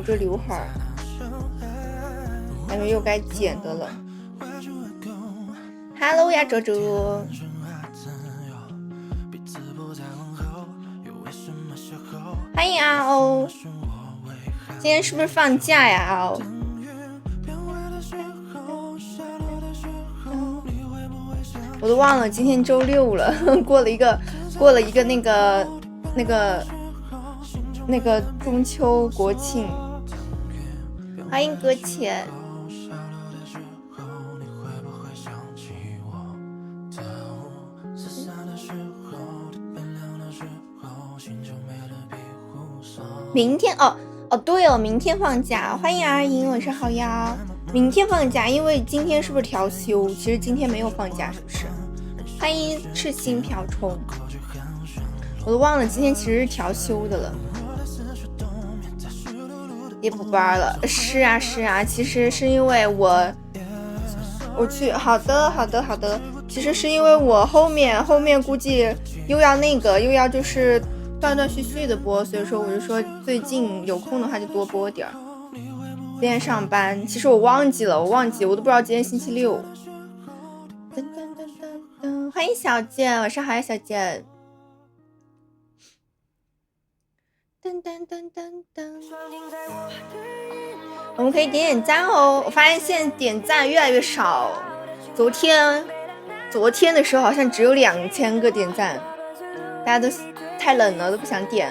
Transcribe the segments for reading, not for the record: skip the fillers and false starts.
着刘海儿，感觉又该剪的了。Hello 呀，周周。欢迎阿欧，今天是不是放假呀？阿欧，我都忘了今天周六了，过了一个那个中秋国庆。欢迎搁浅。明天对哦，明天放假。欢迎阿英，晚上好呀。明天放假，因为今天是不是调休？其实今天没有放假，是不是？欢迎赤心瓢虫，我都忘了今天其实是调休的了，也补班了。是啊，其实是因为我去，好的。其实是因为我后面估计又要就是断断续续的播，所以说我就说最近有空的话就多播点儿。今天上班，其实我忘记了，我都不知道今天星期六。欢迎小健，晚上好呀，小健。我们可以点点赞哦。我发现现在点赞越来越少，昨天的时候好像只有2000个点赞，大家都太冷了，都不想点。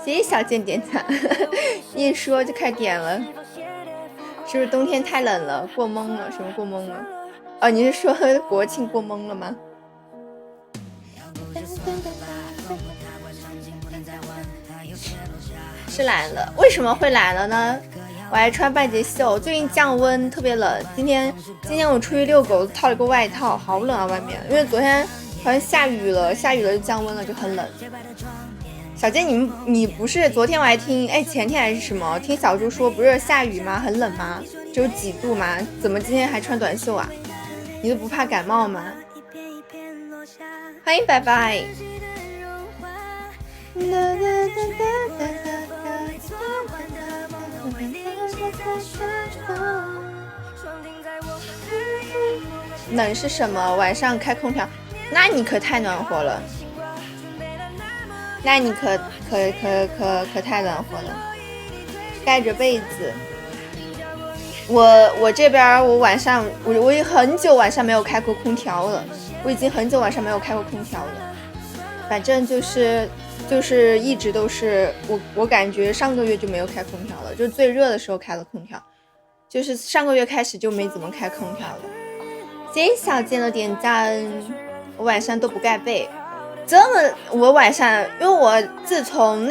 谢谢小健点赞，一说就开始点了。是不是冬天太冷了，过懵了？什么过懵了？哦，你是说国庆过懵了吗？是来了，为什么会来了呢？我还穿半截袖，最近降温特别冷。今天我出去遛狗，套了个外套，好冷啊外面，因为昨天好像下雨了就降温了，就很冷。小健，你不是昨天我还听，前天还是什么，听小猪说不是下雨吗？很冷吗？只有几度吗？怎么今天还穿短袖啊？你都不怕感冒吗？欢迎拜拜。冷是什么？晚上开空调，那你可太暖和了。那你可太暖和了，盖着被子。我这边我晚上我已经很久晚上没有开过空调了，反正就是一直都是我感觉上个月就没有开空调了，就是最热的时候开了空调，就是上个月开始就没怎么开空调了。谢谢小健的点赞，我晚上都不盖被。我晚上，因为我自从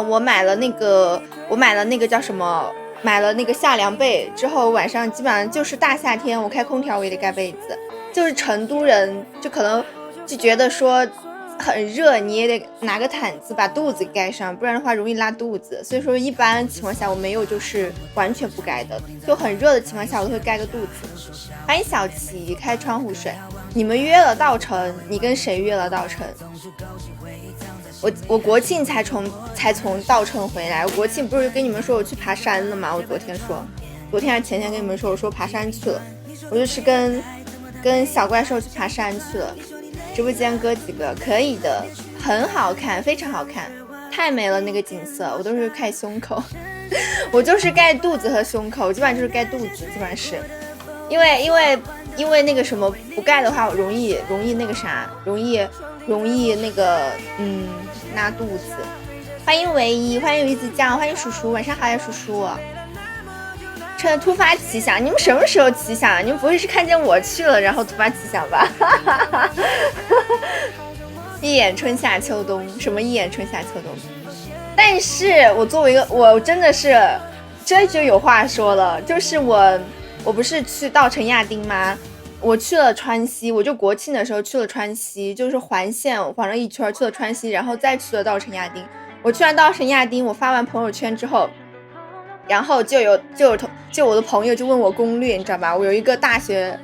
我买了那个叫什么，买了那个夏凉被之后，晚上基本上就是大夏天我开空调我也得盖被子，就是成都人就可能就觉得说很热，你也得拿个毯子把肚子盖上，不然的话容易拉肚子。所以说一般情况下我没有就是完全不盖的，就很热的情况下我都会盖个肚子。欢迎小齐，开窗户水。你们约了稻城，你跟谁约了稻城？我国庆才从稻城回来。我国庆不是跟你们说我去爬山了吗？我昨天还是前天跟你们说，我说爬山去了，我就是跟小怪兽去爬山去了。直播间哥几个可以的，很好看，非常好看，太美了那个景色。我都是盖胸口，我就是盖肚子和胸口，基本上就是盖肚子，基本上是因为那个什么不盖的话，我容易那个啥，容易那个拉肚子。欢迎唯一，欢迎鱼子酱，欢迎叔叔，晚上好呀叔叔。趁突发奇想，你们什么时候奇想？你们不会是看见我去了然后突发奇想吧？一眼春夏秋冬，什么一眼春夏秋冬？但是我作为一个，我真的是这就有话说了，就是我不是去稻城亚丁吗？我去了川西，我就国庆的时候去了川西，就是环线环了一圈，去了川西，然后再去了稻城亚丁。我去完稻城亚丁，我发完朋友圈之后，然后就我的朋友就问我攻略，你知道吧？我有一个大学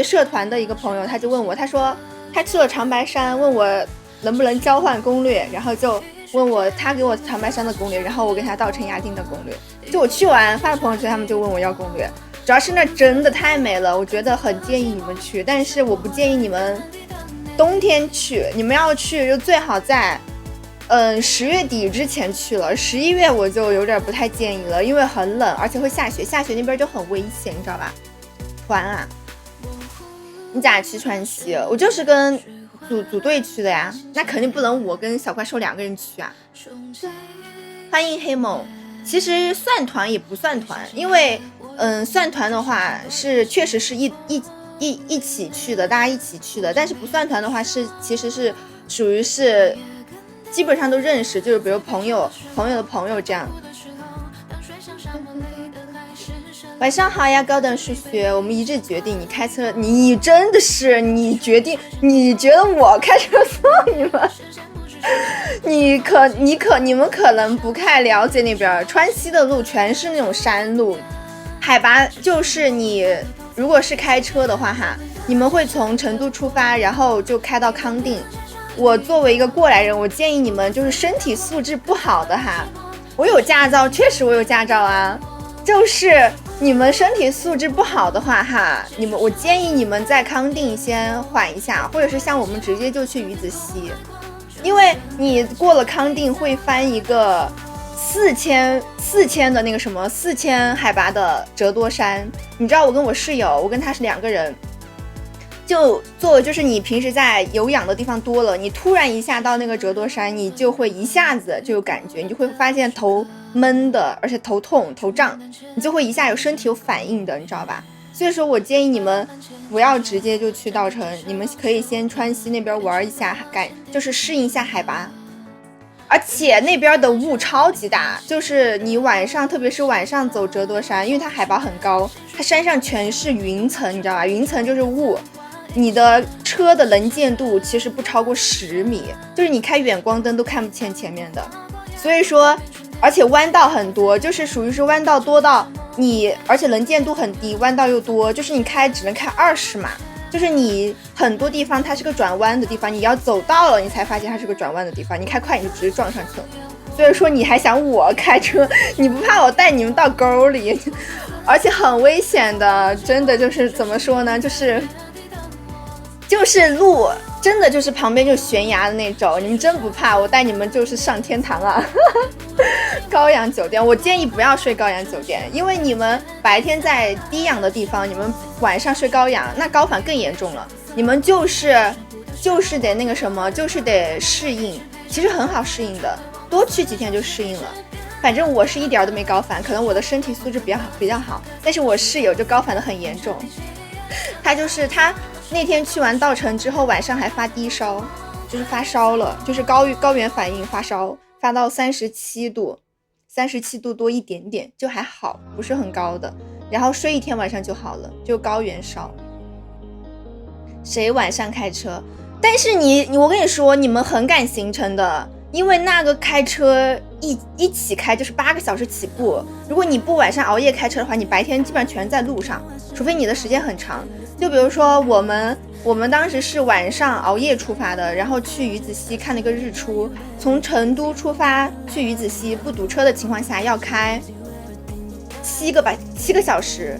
社团的一个朋友，他就问我，他说他去了长白山，问我能不能交换攻略，然后就问我他给我长白山的攻略，然后我给他稻城亚丁的攻略。就我去完发了朋友圈，他们就问我要攻略。主要是那真的太美了，我觉得很建议你们去，但是我不建议你们冬天去，你们要去就最好在10月底之前去了，11月我就有点不太建议了，因为很冷，而且会下雪，下雪那边就很危险，你知道吧？团啊，你咋去川西？我就是跟组队去的呀，那肯定不能我跟小怪兽2个人去啊。欢迎黑梦，其实算团也不算团，因为算团的话是确实是一起去的，大家一起去的，但是不算团的话其实是属于是基本上都认识，就是比如朋友的朋友这样。晚上好呀，高等数学，我们一致决定你开车，你真的是你决定，你觉得我开车送你们？你们可能不太了解那边川西的路全是那种山路，海拔就是你如果是开车的话哈，你们会从成都出发，然后就开到康定。我作为一个过来人，我建议你们就是身体素质不好的哈，我有驾照，确实我有驾照啊，就是你们身体素质不好的话哈，我建议你们在康定先缓一下，或者是像我们直接就去鱼子西，因为你过了康定会翻一个4000的那个什么4000海拔的折多山。你知道我跟我室友，我跟他是2个人，就就是你平时在有氧的地方多了，你突然一下到那个折多山，你就会一下子就有感觉，你就会发现头闷的，而且头痛头胀，你就会一下有身体有反应的，你知道吧？所以说我建议你们不要直接就去稻城，你们可以先川西那边玩一下，就是适应一下海拔。而且那边的雾超级大，就是你晚上，特别是晚上走折多山，因为它海拔很高，它山上全是云层，你知道吧？云层就是雾，你的车的能见度其实不超过10米，就是你开远光灯都看不见前面的。所以说，而且弯道很多，就是属于是弯道多到你，而且能见度很低，弯道又多，就是你只能开20码。就是你很多地方它是个转弯的地方，你要走到了你才发现它是个转弯的地方，你开快你就直接撞上去了。所以说你还想我开车，你不怕我带你们到沟里，而且很危险的，真的就是怎么说呢，就是路真的就是旁边就悬崖的那种，你们真不怕，我带你们就是上天堂啊。高阳酒店，我建议不要睡高阳酒店，因为你们白天在低氧的地方，你们晚上睡高氧，那高反更严重了。你们就是得那个什么，就是得适应，其实很好适应的，多去几天就适应了。反正我是一点都没高反，可能我的身体素质比较好，但是我室友就高反的很严重。他那天去完稻城之后，晚上还发低烧，就是发烧了，就是高原反应发烧，发到37度多一点点，就还好，不是很高的。然后睡一天晚上就好了，就高原烧。谁晚上开车？但是我跟你说，你们很赶行程的，因为那个开车一起开就是8个小时起步。如果你不晚上熬夜开车的话，你白天基本上全在路上，除非你的时间很长。就比如说我们当时是晚上熬夜出发的，然后去鱼子西看那个日出，从成都出发去鱼子西，不堵车的情况下要开7个小时。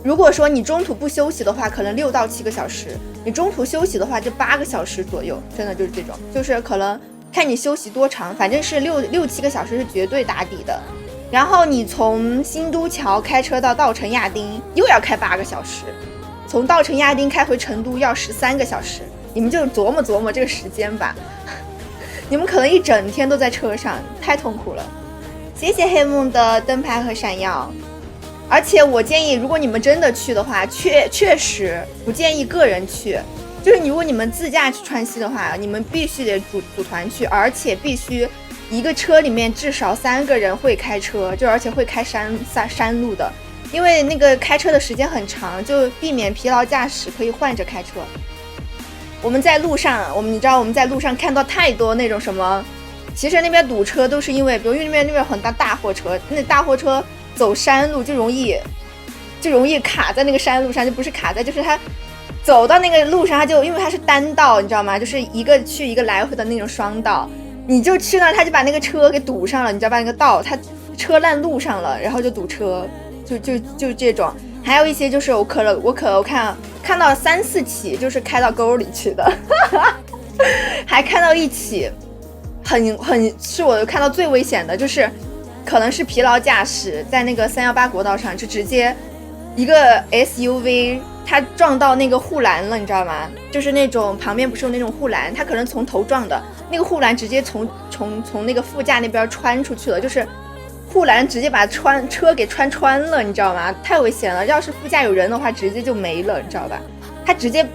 如果说你中途不休息的话，可能6到7个小时，你中途休息的话就8个小时左右，真的就是这种，就是可能看你休息多长，反正是6、7个小时是绝对打底的。然后你从新都桥开车到稻城亚丁又要开8个小时，从稻城亚丁开回成都要13个小时，你们就琢磨琢磨这个时间吧。你们可能一整天都在车上，太痛苦了。谢谢黑梦的灯牌和闪耀。而且我建议，如果你们真的去的话，确实不建议个人去，就是如果你们自驾去川西的话，你们必须得组团去，而且必须一个车里面至少3个人会开车，就而且会开山路的。因为那个开车的时间很长，就避免疲劳驾驶，可以换着开车。我们在路上，你知道我们在路上看到太多那种什么，其实那边堵车都是因为，比如因为那边很大货车，那大货车走山路就容易卡在那个山路上，就不是卡在，就是它走到那个路上，它就因为它是单道，你知道吗？就是一个去一个来回的那种双道，你就去那儿，他就把那个车给堵上了，你知道吧？那个道他车烂路上了，然后就堵车，就这种。还有一些就是我看到3、4起就是开到沟里去的，还看到一起是我看到最危险的，就是可能是疲劳驾驶，在那个318国道上就直接一个 SUV 它撞到那个护栏了，你知道吗？就是那种旁边不是有那种护栏，它可能从头撞的，那个护栏直接从那个副驾那边穿出去了，就是护栏直接把车给穿了，你知道吗？太危险了，要是副驾有人的话直接就没了，你知道吧？它直接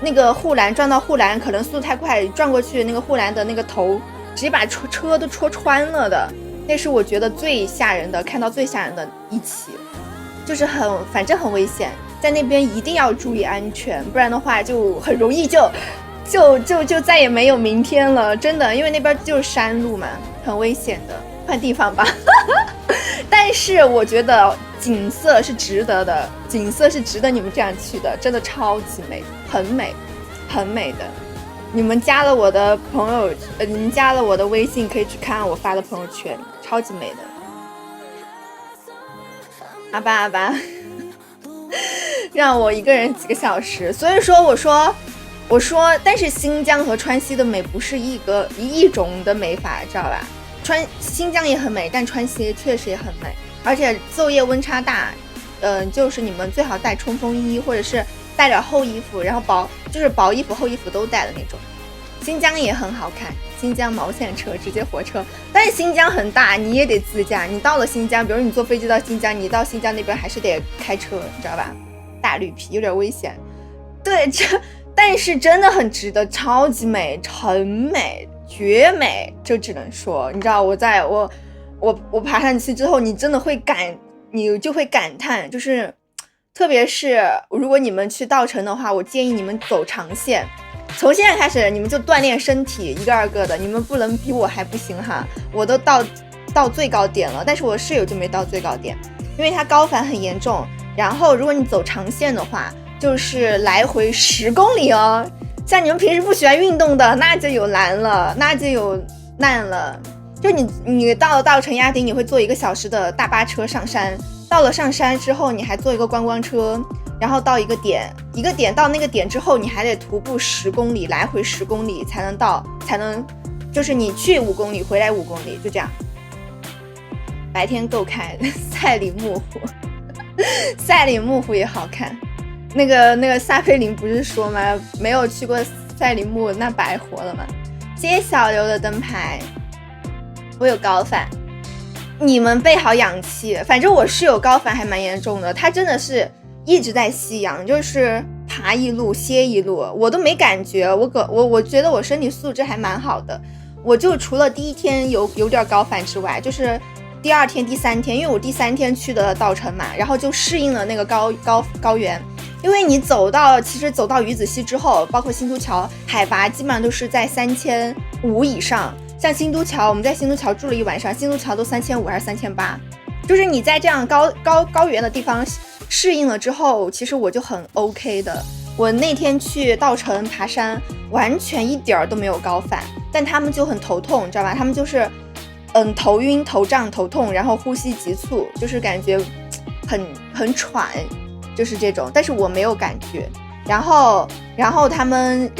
那个护栏撞到护栏，可能速度太快撞过去，那个护栏的那个头直接把车都戳穿了的。那是我觉得最吓人的，看到最吓人的一起，就是反正很危险，在那边一定要注意安全，不然的话就很容易就再也没有明天了，真的，因为那边就是山路嘛，很危险的，换地方吧。但是我觉得景色是值得的，景色是值得你们这样去的，真的超级美，很美，很美的。你们加了我的朋友，你们加了我的微信，可以去看我发的朋友圈，超级美的。阿巴，让我一个人几个小时，所以说我说，但是新疆和川西的美不是一种的美法，知道吧？新疆也很美，但川西确实也很美，而且昼夜温差大，就是你们最好带冲锋衣，或者是带点厚衣服，然后薄衣服厚衣服都带的那种。新疆也很好看，新疆毛线车直接火车，但是新疆很大，你也得自驾。你到了新疆，比如你坐飞机到新疆，你到新疆那边还是得开车，你知道吧？大绿皮有点危险，对，但是真的很值得，超级美，很美，绝美，就只能说，你知道我爬上去之后，你真的会你就会感叹，就是特别是如果你们去稻城的话，我建议你们走长线。从现在开始你们就锻炼身体，一个二个的，你们不能比我还不行哈，我都到最高点了，但是我室友就没到最高点，因为它高反很严重。然后如果你走长线的话，就是来回10公里哦，像你们平时不喜欢运动的，那就有难了，那就有难了。就你到稻城亚丁，你会坐1个小时的大巴车上山，到了上山之后，你还坐一个观光车，然后到一个点到那个点之后，你还得徒步10公里，来回10公里才能就是你去5公里，回来5公里，就这样。白天够开的，赛里木湖，赛里木湖也好看。那个撒菲林不是说吗？没有去过赛里木那白活了吗？谢谢小刘的灯牌。我有高反，你们备好氧气。反正我室友高反还蛮严重的，他真的是一直在吸氧，就是爬一路歇一路，我都没感觉。我觉得我身体素质还蛮好的，我就除了第1天有点高反之外，就是第2天、第3天，因为我第3天去的稻城嘛，然后就适应了那个高原。因为你其实走到鱼子溪之后，包括新都桥，海拔基本上都是在3500以上。像新都桥，我们在新都桥住了1晚上，新都桥都3500还是3800，就是你在这样高原的地方适应了之后，其实我就很 OK 的。我那天去稻城爬山，完全一点都没有高反，但他们就很头痛，你知道吧？他们就是头晕、头胀、头痛，然后呼吸急促，就是感觉很喘，就是这种。但是我没有感觉。然后他们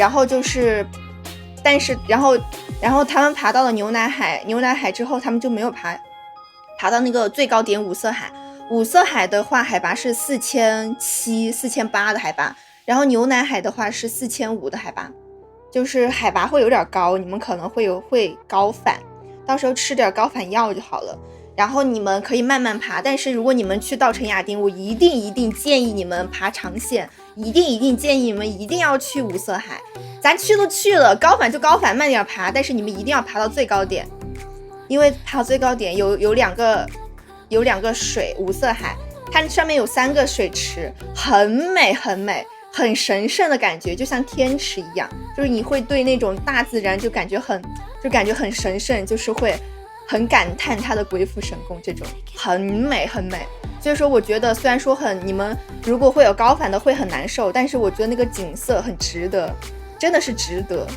爬到了牛奶海之后，他们就没有爬到那个最高点五色海。五色海的话，海拔是4700、4800的海拔，然后牛奶海的话是4500的海拔，就是海拔会有点高，你们可能会高反，到时候吃点高反药就好了。然后你们可以慢慢爬，但是如果你们去稻城亚丁，我一定建议你们爬长线，一定建议你们一定要去五色海。咱去都去了，高反就高反，慢点爬，但是你们一定要爬到最高点，因为爬到最高点有两个水，五色海，它上面有3个水池，很美很美，很神圣的感觉，就像天池一样，就是你会对那种大自然就感觉很神圣，就是会很感叹它的鬼斧神工，这种很美很美。所以说我觉得虽然说你们如果会有高反的会很难受，但是我觉得那个景色很值得，真的是值得，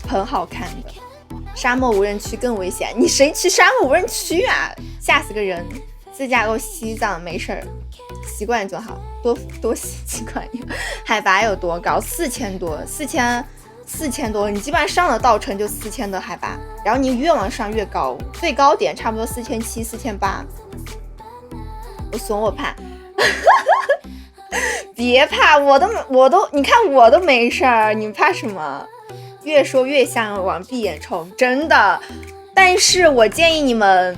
很好看的，沙漠无人区更危险，你谁去沙漠无人区啊？吓死个人！自驾游西藏没事儿，习惯就好，多习惯。海拔有多高？4000多，4000多，你基本上上了稻城就4000的海拔，然后你越往上越高，最高点差不多4700、4800。我怂，我怕。别怕，我都，你看我都没事儿，你怕什么？越说越像往闭眼冲，真的。但是我建议你们，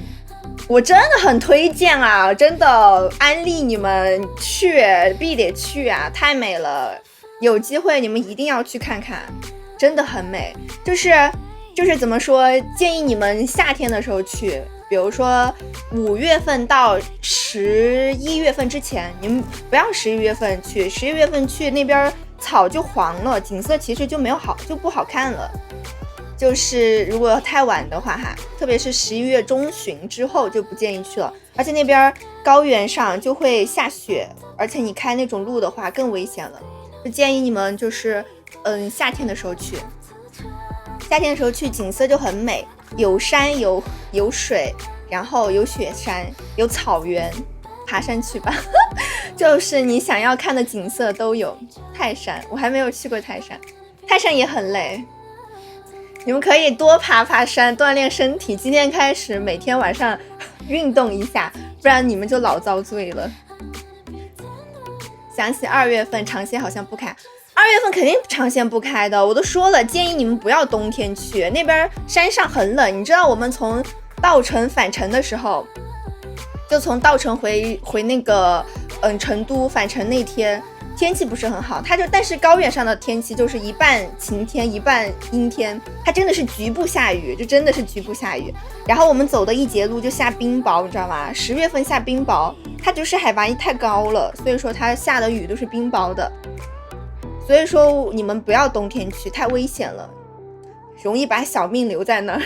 我真的很推荐啊，真的安利你们去，必得去啊，太美了，有机会你们一定要去看看，真的很美。就是怎么说，建议你们夏天的时候去。比如说5月份到11月份之前，你们不要11月份去，11月份去那边草就黄了，景色其实就不好看了。就是如果太晚的话哈，特别是11月中旬之后就不建议去了，而且那边高原上就会下雪，而且你开那种路的话更危险了，就建议你们就是夏天的时候去。夏天的时候去景色就很美，有山有水，然后有雪山有草原，爬山去吧。就是你想要看的景色都有。泰山我还没有去过，泰山也很累，你们可以多爬山锻炼身体，今天开始每天晚上运动一下，不然你们就老遭罪了。想起2月份长线好像不开，2月份肯定长线不开的，我都说了，建议你们不要冬天去，那边山上很冷。你知道我们从稻城返程的时候，就从稻城回那个成都返程那天，天气不是很好，但是高原上的天气就是一半晴天一半阴天，它真的是局部下雨，就真的是局部下雨。然后我们走的一节路就下冰雹，你知道吗？10月份下冰雹，它就是海拔太高了，所以说它下的雨都是冰雹的。所以说你们不要冬天去，太危险了，容易把小命留在那儿。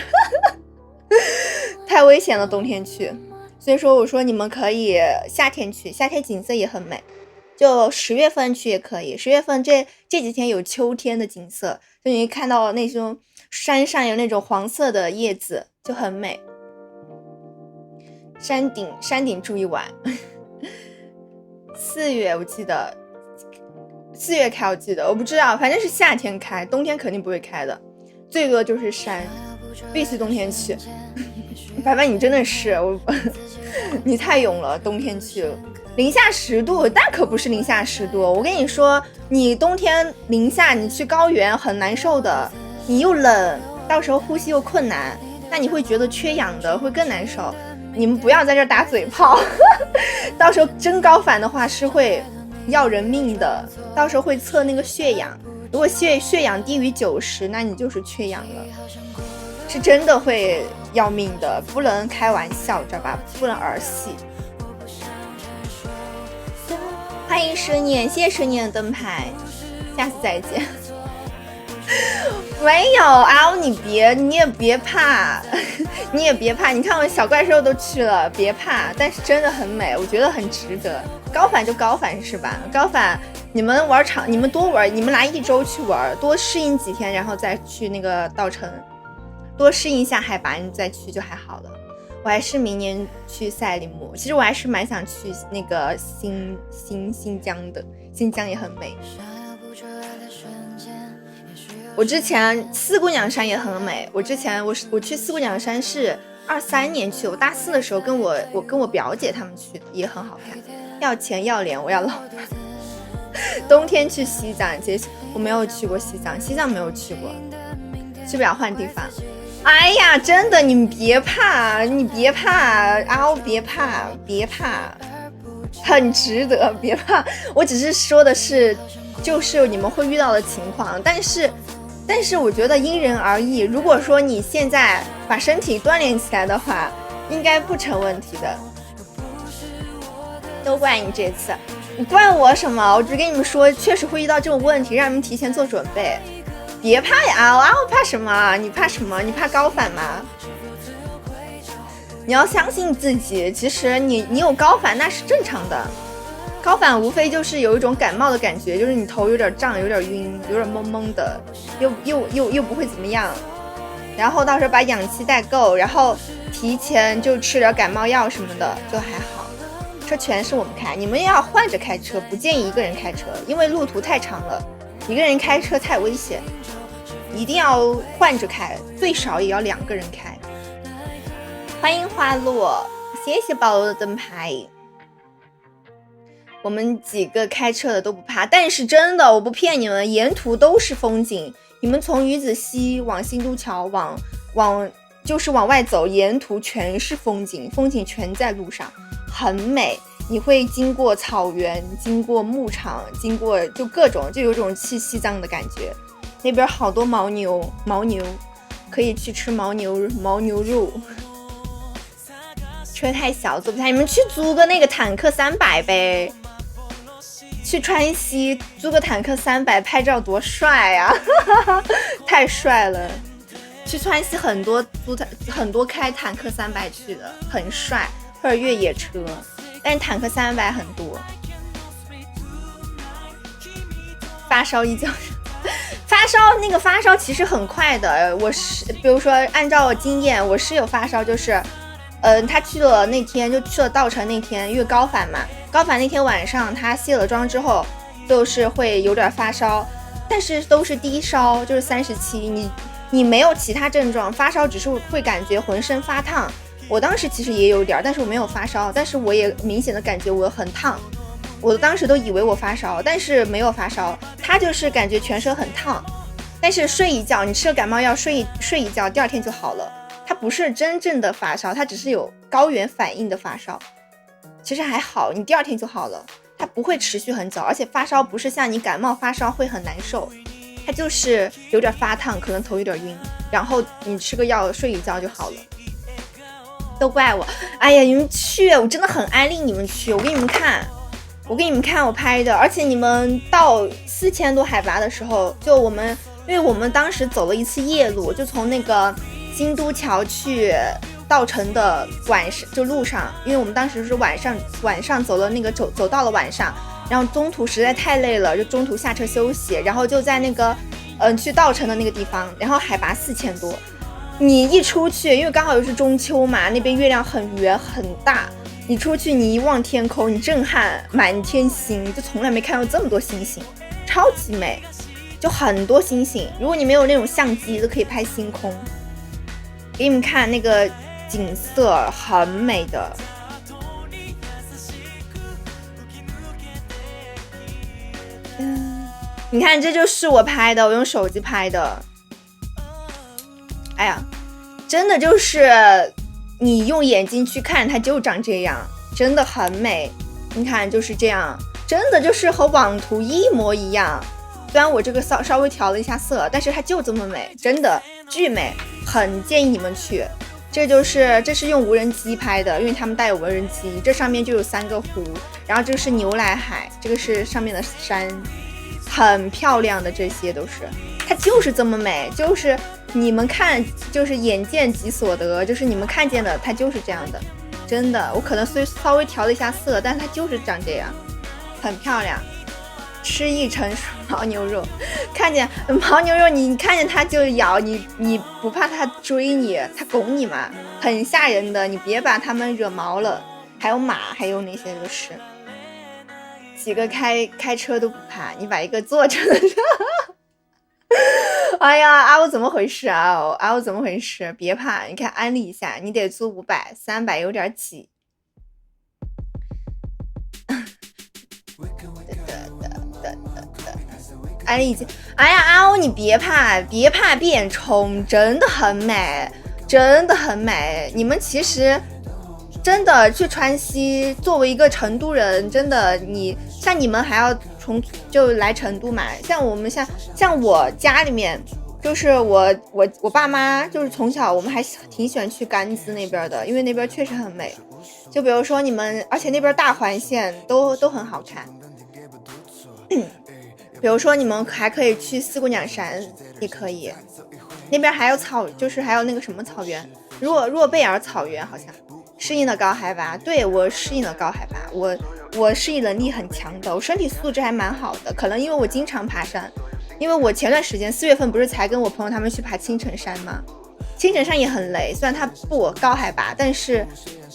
太危险了，冬天去。所以说我说你们可以夏天去，夏天景色也很美，就10月份去也可以。10月份这几天有秋天的景色，就你看到那种山上有那种黄色的叶子，就很美。山顶住一晚。4月我记得4月开，我记得我不知道，反正是夏天开，冬天肯定不会开的，最多就是山，必须冬天去。白白你真的是你太勇了，冬天去零下10度，但可不是零下10度。我跟你说，你冬天零下，你去高原很难受的，你又冷，到时候呼吸又困难，那你会觉得缺氧的，会更难受。你们不要在这打嘴炮，到时候真高反的话是会要人命的，到时候会测那个血氧，如果血氧低于90，那你就是缺氧了，是真的会要命的，不能开玩笑，知道吧？不能儿戏。欢迎10年，谢谢10年的灯牌，下次再见。没有啊，你也别怕，你也别怕，你看我小怪兽都去了，别怕，但是真的很美，我觉得很值得。高反就高反是吧？高反你们玩长，你们多玩，你们来1周去玩，多适应几天，然后再去那个稻城，多适应一下海拔，你再去就还好了。我还是明年去赛里木，其实我还是蛮想去那个新疆的，新疆也很美。我之前四姑娘山也很美，我去四姑娘山是23年去，我大4的时候跟我表姐他们去的，也很好看。要钱要脸，我要老婆。冬天去西藏，我没有去过西藏没有去过，去不了换地方。哎呀，真的，你们别怕，别怕，很值得，别怕。我只是说的是，就是你们会遇到的情况，但是我觉得因人而异。如果说你现在把身体锻炼起来的话，应该不成问题的。都怪你这次，你怪我什么？我只跟你们说，确实会遇到这种问题，让你们提前做准备。别怕呀！我怕什么？你怕什么？你怕高反吗？你要相信自己。其实你有高反那是正常的，高反无非就是有一种感冒的感觉，就是你头有点胀，有点晕，有点懵懵的，又不会怎么样。然后到时候把氧气带够，然后提前就吃点感冒药什么的，就还好。车全是我们开，你们要换着开车，不建议一个人开车，因为路途太长了，一个人开车太危险，一定要换着开，最少也要2个人开。欢迎花落，谢谢保罗的灯牌。我们几个开车的都不怕，但是真的我不骗你们，沿途都是风景。你们从鱼子西往新都桥就是往外走，沿途全是风景，风景全在路上，很美。你会经过草原，经过牧场，经过就各种，就有种去西藏的感觉。那边好多牦牛可以去吃牦牛肉。车太小坐不下，你们去租个那个坦克300呗，去川西租个坦克300拍照多帅啊太帅了。去川西很多开坦克300去的，很帅，或者越野车，但是坦克300很多。发烧一觉发烧其实很快的。比如说按照我经验，我室友发烧就是他去了那天，就去了稻城那天，因为高反嘛，高反那天晚上他卸了妆之后就是会有点发烧，但是都是低烧，就是37，你没有其他症状，发烧只是会感觉浑身发烫。我当时其实也有点，但是我没有发烧，但是我也明显的感觉我很烫，我当时都以为我发烧，但是没有发烧，他就是感觉全身很烫，但是睡一觉，你吃了感冒药睡一觉，第2天就好了。它不是真正的发烧，它只是有高原反应的发烧，其实还好，你第2天就好了，它不会持续很久，而且发烧不是像你感冒发烧会很难受，它就是有点发烫，可能头有点晕，然后你吃个药睡一觉就好了。都怪我，哎呀，你们去，我真的很安利你们去，我给你们看我拍的，而且你们到4000多海拔的时候，因为我们当时走了一次夜路，就从那个新都桥去稻城的晚上，就路上，因为我们当时是晚上走了那个走到了晚上，然后中途实在太累了，就中途下车休息，然后就在那个去稻城的那个地方，然后海拔4000多，你一出去，因为刚好又是中秋嘛，那边月亮很圆很大，你出去你一望天空，你震撼，满天星，就从来没看到这么多星星，超级美，就很多星星。如果你没有那种相机，都可以拍星空。给你们看那个景色，很美的。你看，这就是我拍的，我用手机拍的。哎呀，真的就是你用眼睛去看，它就长这样，真的很美。你看，就是这样，真的就是和网图一模一样。虽然我这个稍微调了一下色，但是它就这么美，真的巨美，很建议你们去。这是用无人机拍的，因为他们带有无人机。这上面就有3个湖，然后这个是牛奶海，这个是上面的山，很漂亮的，这些都是，它就是这么美，就是你们看，就是眼见即所得，就是你们看见的，它就是这样的，真的。我可能稍微调了一下色，但它就是长这样，很漂亮。吃一成牦牛肉，看见牦牛肉你看见它就咬你，你不怕它追你，它拱你嘛，很吓人的，你别把它们惹毛了。还有马，还有那些就是几个开车都不怕，你把一个坐着的哎呀，阿欧怎么回事啊？阿欧怎么回事？别怕，你看安利一下，你得租500，300有点挤。安利已经，哎呀，阿欧你别怕变冲，真的很美，真的很美。你们其实真的去川西，作为一个成都人，真的像你们还要就来成都嘛，像我们像我家里面，就是我爸妈就是从小我们还挺喜欢去甘孜那边的，因为那边确实很美。就比如说你们，而且那边大环线都很好看。比如说你们还可以去四姑娘山，也可以，那边还有就是还有那个什么草原，若贝尔草原，好像适应了高海拔。对，我适应了高海拔，我适应能力很强的，我身体素质还蛮好的，可能因为我经常爬山。因为我前段时间4月份不是才跟我朋友他们去爬青城山吗？青城山也很累，虽然它不高海拔，但是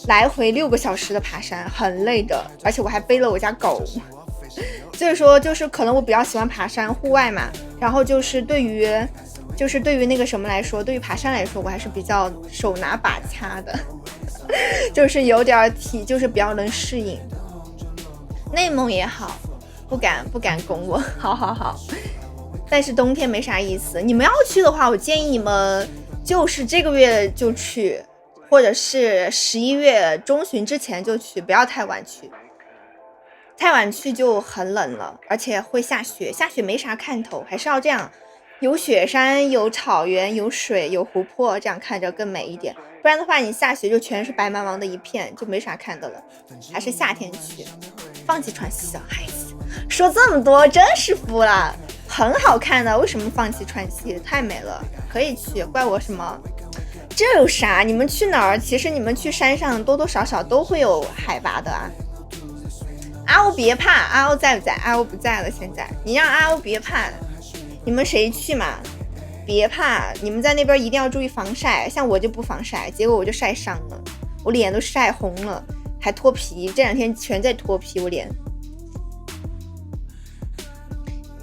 来回6个小时的爬山很累的，而且我还背了我家狗。所以说就是可能我比较喜欢爬山户外嘛，然后就是对于那个什么来说，对于爬山来说我还是比较手拿把掐的，就是有点就是比较能适应。内蒙也好，不敢拱我，好，但是冬天没啥意思。你们要去的话，我建议你们就是这个月就去，或者是11月中旬之前就去，不要太晚去。太晚去就很冷了，而且会下雪，下雪没啥看头，还是要这样，有雪山，有草原，有水，有湖泊，这样看着更美一点。不然的话，你下雪就全是白茫茫的一片，就没啥看的了。还是夏天去。放弃川西小孩子，说这么多真是服了，很好看的，为什么放弃川西？太美了，可以去，怪我什么？这有啥？你们去哪儿？其实你们去山上多多少少都会有海拔的啊。阿欧别怕，阿欧在不在？阿欧不在了，现在你让阿欧别怕，你们谁去嘛？别怕，你们在那边一定要注意防晒，像我就不防晒，结果我就晒伤了，我脸都晒红了，还脱皮，这2天全在脱皮，我脸。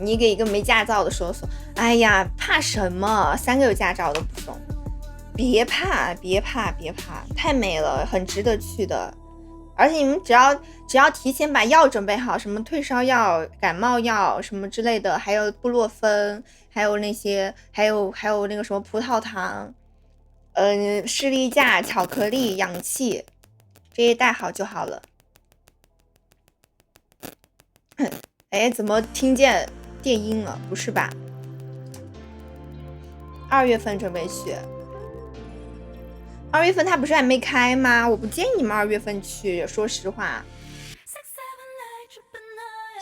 你给一个没驾照的说，哎呀，怕什么？3个有驾照都不送，别怕，太美了，很值得去的。而且你们只要提前把药准备好，什么退烧药、感冒药什么之类的，还有布洛芬，还有那些，还有那个什么葡萄糖，士力架、巧克力、氧气，这些带好就好了。哎，怎么听见电音了？不是吧？2月份准备去。2月份他不是还没开吗？我不建议你们2月份去，说实话。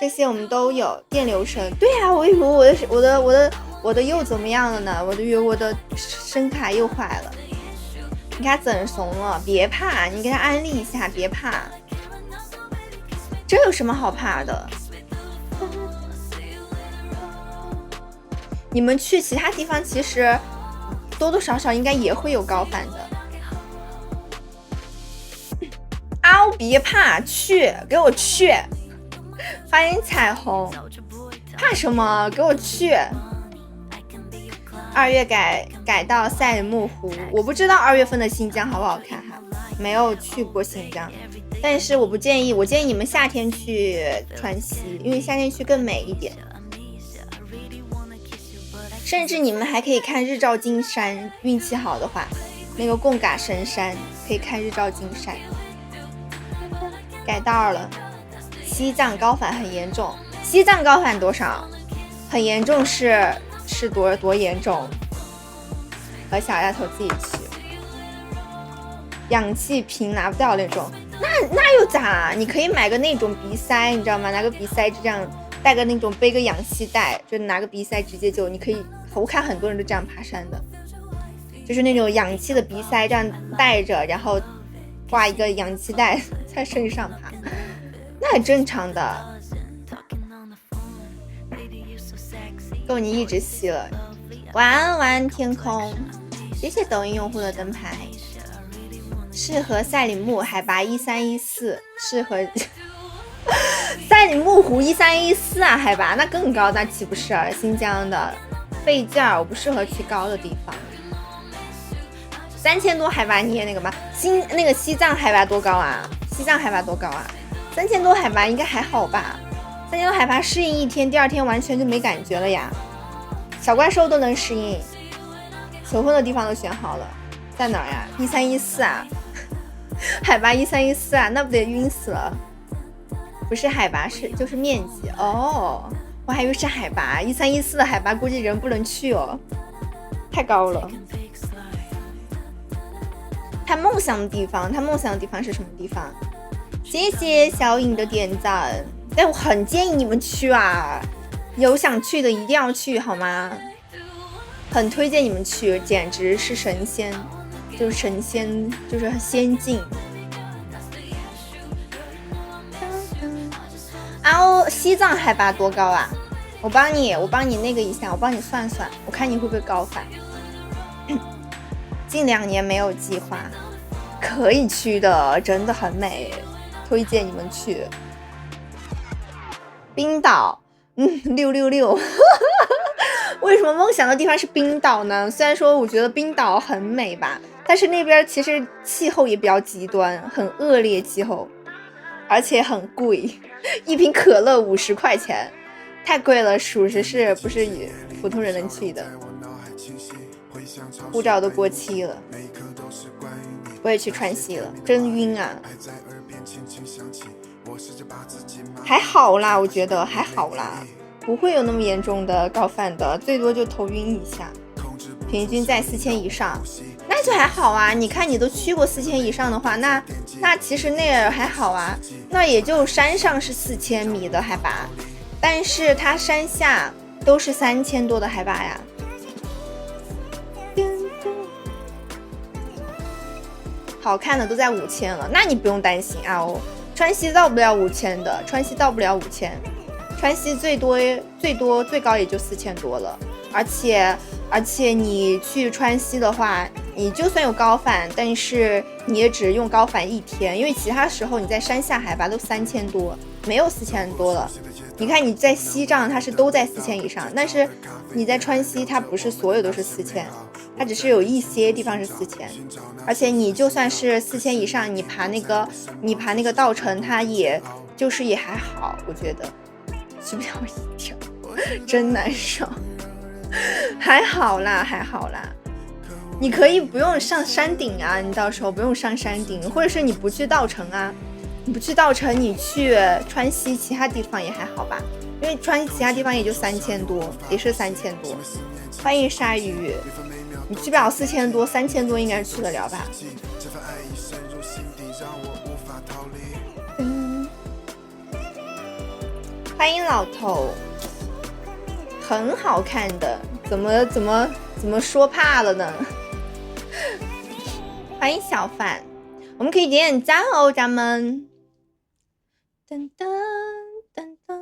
这些我们都有电流声。对啊，我以为我的又怎么样了呢？我以为我的声卡又坏了。你给他整怂了，别怕，你给他安利一下，别怕。这有什么好怕的？你们去其他地方其实多多少少应该也会有高反的。嗷，别怕，去，给我去！欢迎彩虹，怕什么？给我去！2月改到赛里木湖，我不知道2月份的新疆好不好看哈，没有去过新疆，但是我不建议，我建议你们夏天去川西，因为夏天去更美一点。甚至你们还可以看日照金山，运气好的话，那个贡嘎神山可以看日照金山。改道了，西藏高反很严重。西藏高反多少？很严重是多严重？和小丫头自己去，氧气瓶拿不掉那种，那又咋？你可以买个那种鼻塞，你知道吗？拿个鼻塞这样，带个那种背个氧气袋，就拿个鼻塞直接就，你可以，我看很多人都这样爬山的，就是那种氧气的鼻塞这样带着，然后挂一个氧气袋在身上爬，那很正常的。够你一直吸了。晚安天空，谢谢抖音用户的灯牌。适合赛里木，海拔1314，适合赛里木湖1314啊，海拔那更高，那岂不是新疆的费劲儿？我不适合去高的地方。3000多海拔你也那个吗？那个西藏海拔多高啊？西藏海拔多高啊？3000多海拔应该还好吧？3000多海拔适应一天，第2天完全就没感觉了呀。小怪兽都能适应，求婚的地方都选好了，在哪儿呀？1314啊，海拔1314啊，那不得晕死了？不是海拔，就是面积哦，我还以为是海拔，1314的海拔估计人不能去哦，太高了。他梦想的地方是什么地方？谢谢小颖的点赞，但我很建议你们去啊，有想去的一定要去好吗？很推荐你们去，简直是神仙，就是神仙，就是仙境。啊，西藏海拔多高啊？我帮你那个一下，我帮你算算，我看你会不会高反。近2年没有计划，可以去的，真的很美，推荐你们去。冰岛，666。为什么梦想的地方是冰岛呢？虽然说我觉得冰岛很美吧，但是那边其实气候也比较极端，很恶劣气候，而且很贵，一瓶可乐50块钱，太贵了，属实是不是普通人能去的。护照都过期了，我也去川西了，真晕啊！还好啦，我觉得还好啦，不会有那么严重的高反的，最多就头晕一下，平均在4000以上，那就还好啊。你看你都去过4000以上的话，那其实那还好啊，那也就山上是4000米的海拔，但是它山下都是3000多的海拔呀。好看的都在5000了，那你不用担心啊哦。川西到不了5000的，川西到不了5000，川西最高也就4000多了。而且你去川西的话，你就算有高反，但是你也只用高反1天，因为其他时候你在山下海拔都3000多，没有4000多了。你看你在西藏它是都在4000以上，但是你在川西它不是所有都是4000，它只是有一些地方是4000，而且你就算是4000以上，你爬那个稻城，它也还好，我觉得去不了一条，真难受。还好啦，你可以不用上山顶啊，你到时候不用上山顶，或者是你不去稻城啊，你不去稻城，你去川西其他地方也还好吧，因为川西其他地方也就3000多，也是3000多。欢迎鲨鱼，你去不了4000多，3000多应该是去得了吧。欢迎老头，很好看的，怎么说怕了呢？欢迎小范，我们可以点点赞哦，咱们。噔噔噔噔。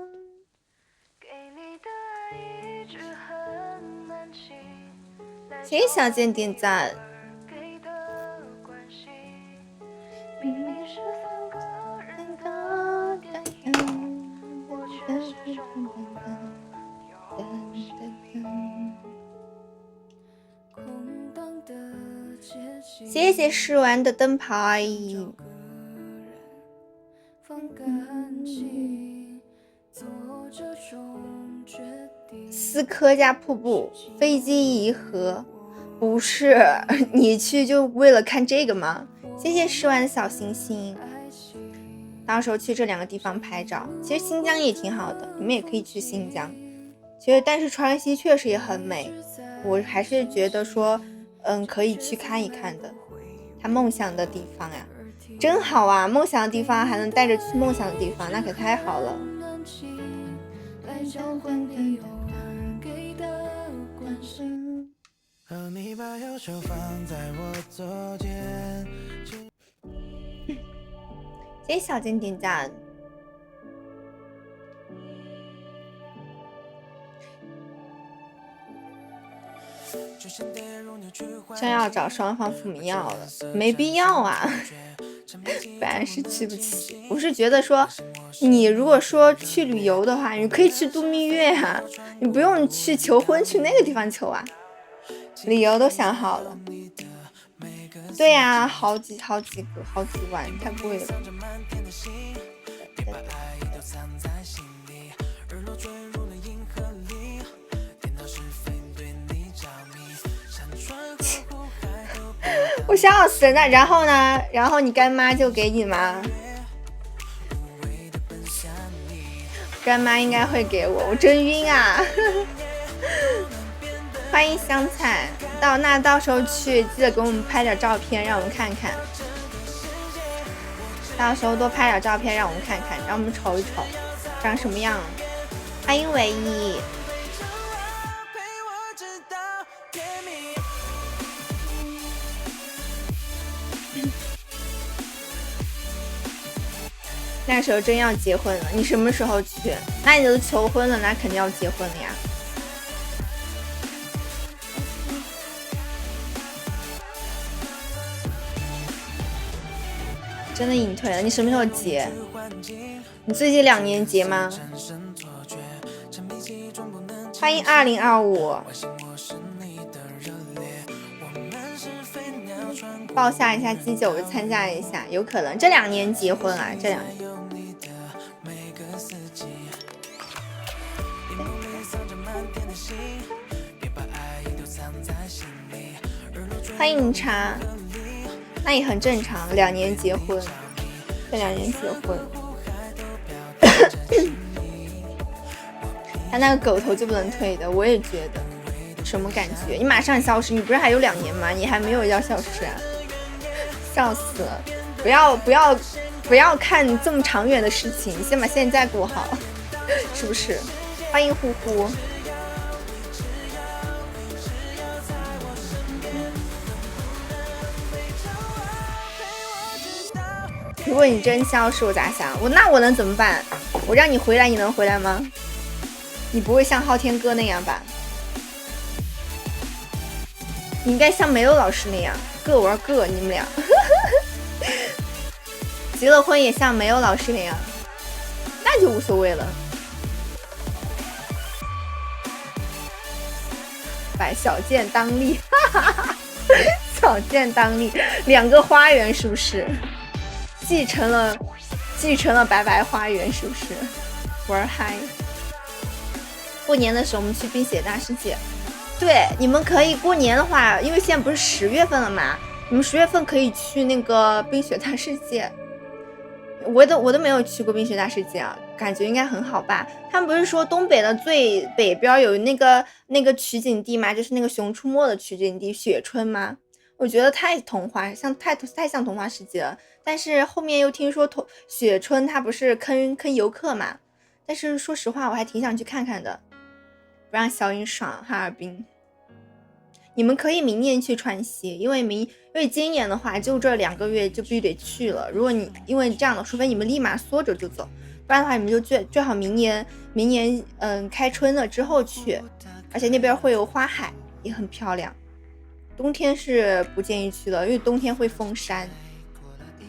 谢谢小贱点赞。谢谢试完的灯牌。斯科加瀑布，飞机一盒，不是你去就为了看这个吗？谢谢试完的小星星。到时候去这2个地方拍照，其实新疆也挺好的，你们也可以去新疆。其实但是川西确实也很美，我还是觉得说可以去看一看的。他梦想的地方呀，真好啊，梦想的地方还能带着去梦想的地方，那可太好了。谢谢小金点赞。真要找双方父母要了，没必要啊，本来是去不起。我是觉得说，你如果说去旅游的话，你可以去度蜜月啊，你不用去求婚去那个地方求啊，理由都想好了。对呀，好几万，太贵了。我笑死了，然后呢？然后你干妈就给你吗？干妈应该会给我，我真晕啊！欢迎香菜，到时候去记得给我们拍点照片，让我们看看。到时候多拍点照片让我们看看，让我们瞅一瞅长什么样。欢迎唯一。那时候真要结婚了，你什么时候去？那你都求婚了，那肯定要结婚了呀。真的隐退了。你什么时候结？你最近2年结吗？欢迎2025，报下一下鸡酒参加一下，有可能这2年结婚啊，这2年。欢迎你茶，那也很正常，2年结婚，这2年结婚。他那个狗头就不能退的，我也觉得。什么感觉？你马上消失，你不是还有2年吗？你还没有要消失啊？笑死了！不要看这么长远的事情，先把现在过好，是不是？欢迎呼呼。如果你真消失，我咋想？那我能怎么办？我让你回来，你能回来吗？你不会像昊天哥那样吧？你应该像梅楼老师那样各玩各，你们俩结了婚也像梅楼老师那样，那就无所谓了。把小剑当立，小剑当立，2个花园是不是？继承了白白花园是不是？玩嗨！过年的时候我们去冰雪大世界。对，你们可以过年的话，因为现在不是10月份了嘛，你们10月份可以去那个冰雪大世界。我都没有去过冰雪大世界啊，感觉应该很好吧？他们不是说东北的最北边有那个取景地吗？就是那个《熊出没》的取景地雪村吗？我觉得太童话，太像童话世界了。但是后面又听说雪村它不是坑游客嘛？但是说实话，我还挺想去看看的。不让小颖爽哈尔滨。你们可以明年去川西，因为今年的话就这2个月就必须得去了。如果你因为这样的，除非你们立马缩着就走，不然的话你们就最好明年开春了之后去，而且那边会有花海，也很漂亮。冬天是不建议去的，因为冬天会封山。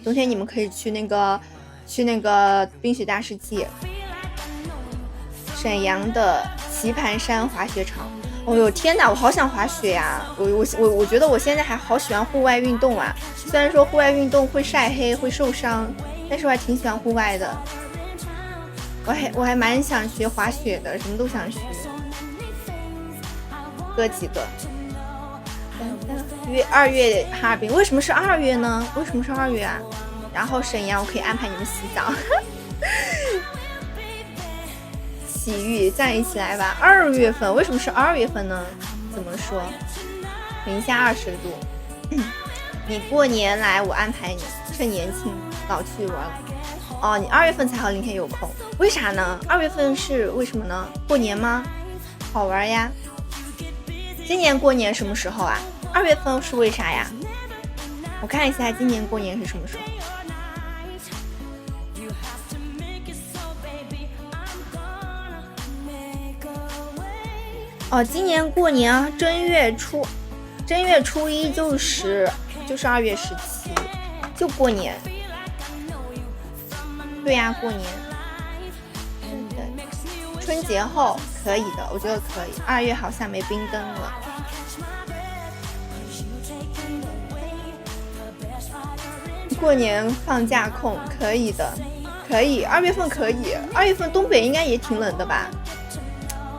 冬天你们可以去那个冰雪大世界，沈阳的棋盘山滑雪场。哦呦天哪，我好想滑雪呀！我觉得我现在还好喜欢户外运动啊。虽然说户外运动会晒黑会受伤，但是我还挺喜欢户外的。我还蛮想学滑雪的，什么都想学。哥几个2月哈尔滨，为什么是2月呢？为什么是2月啊？然后沈阳我可以安排你们洗澡。洗浴站一起来吧。2月份为什么是2月份呢？怎么说？零下20度。你过年来我安排你，趁年轻早去玩。哦，你2月份才和林天有空，为啥呢？2月份是为什么呢？过年吗？好玩呀。今年过年什么时候啊？2月份是为啥呀？我看一下今年过年是什么时候。哦，今年过年啊，正月初1就是2月17，就过年。对呀，过年。春节后可以的，我觉得可以。2月好像没冰灯了。过年放假空可以的，可以。2月份可以，2月份东北应该也挺冷的吧？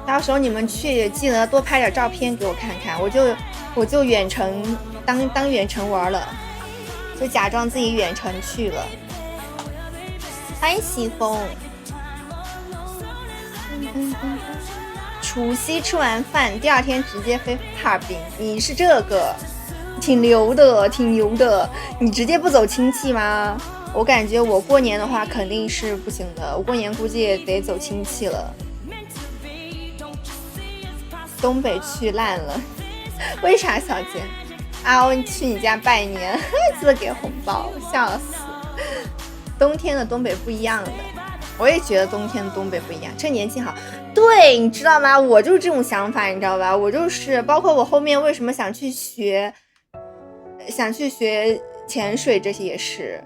到时候你们去记得多拍点照片给我看看，我就远程当远程玩了，就假装自己远程去了。欢迎西风。除夕吃完饭，第2天直接飞哈尔滨，你是这个，挺牛的。你直接不走亲戚吗？我感觉我过年的话肯定是不行的，我过年估计也得走亲戚了。东北去烂了，为啥小姐？啊，我去你家拜年，记得给红包，笑死！冬天的东北不一样的，我也觉得冬天的东北不一样，趁年轻好。对，你知道吗？我就是这种想法，你知道吧？我就是包括我后面为什么想去学潜水，这些也是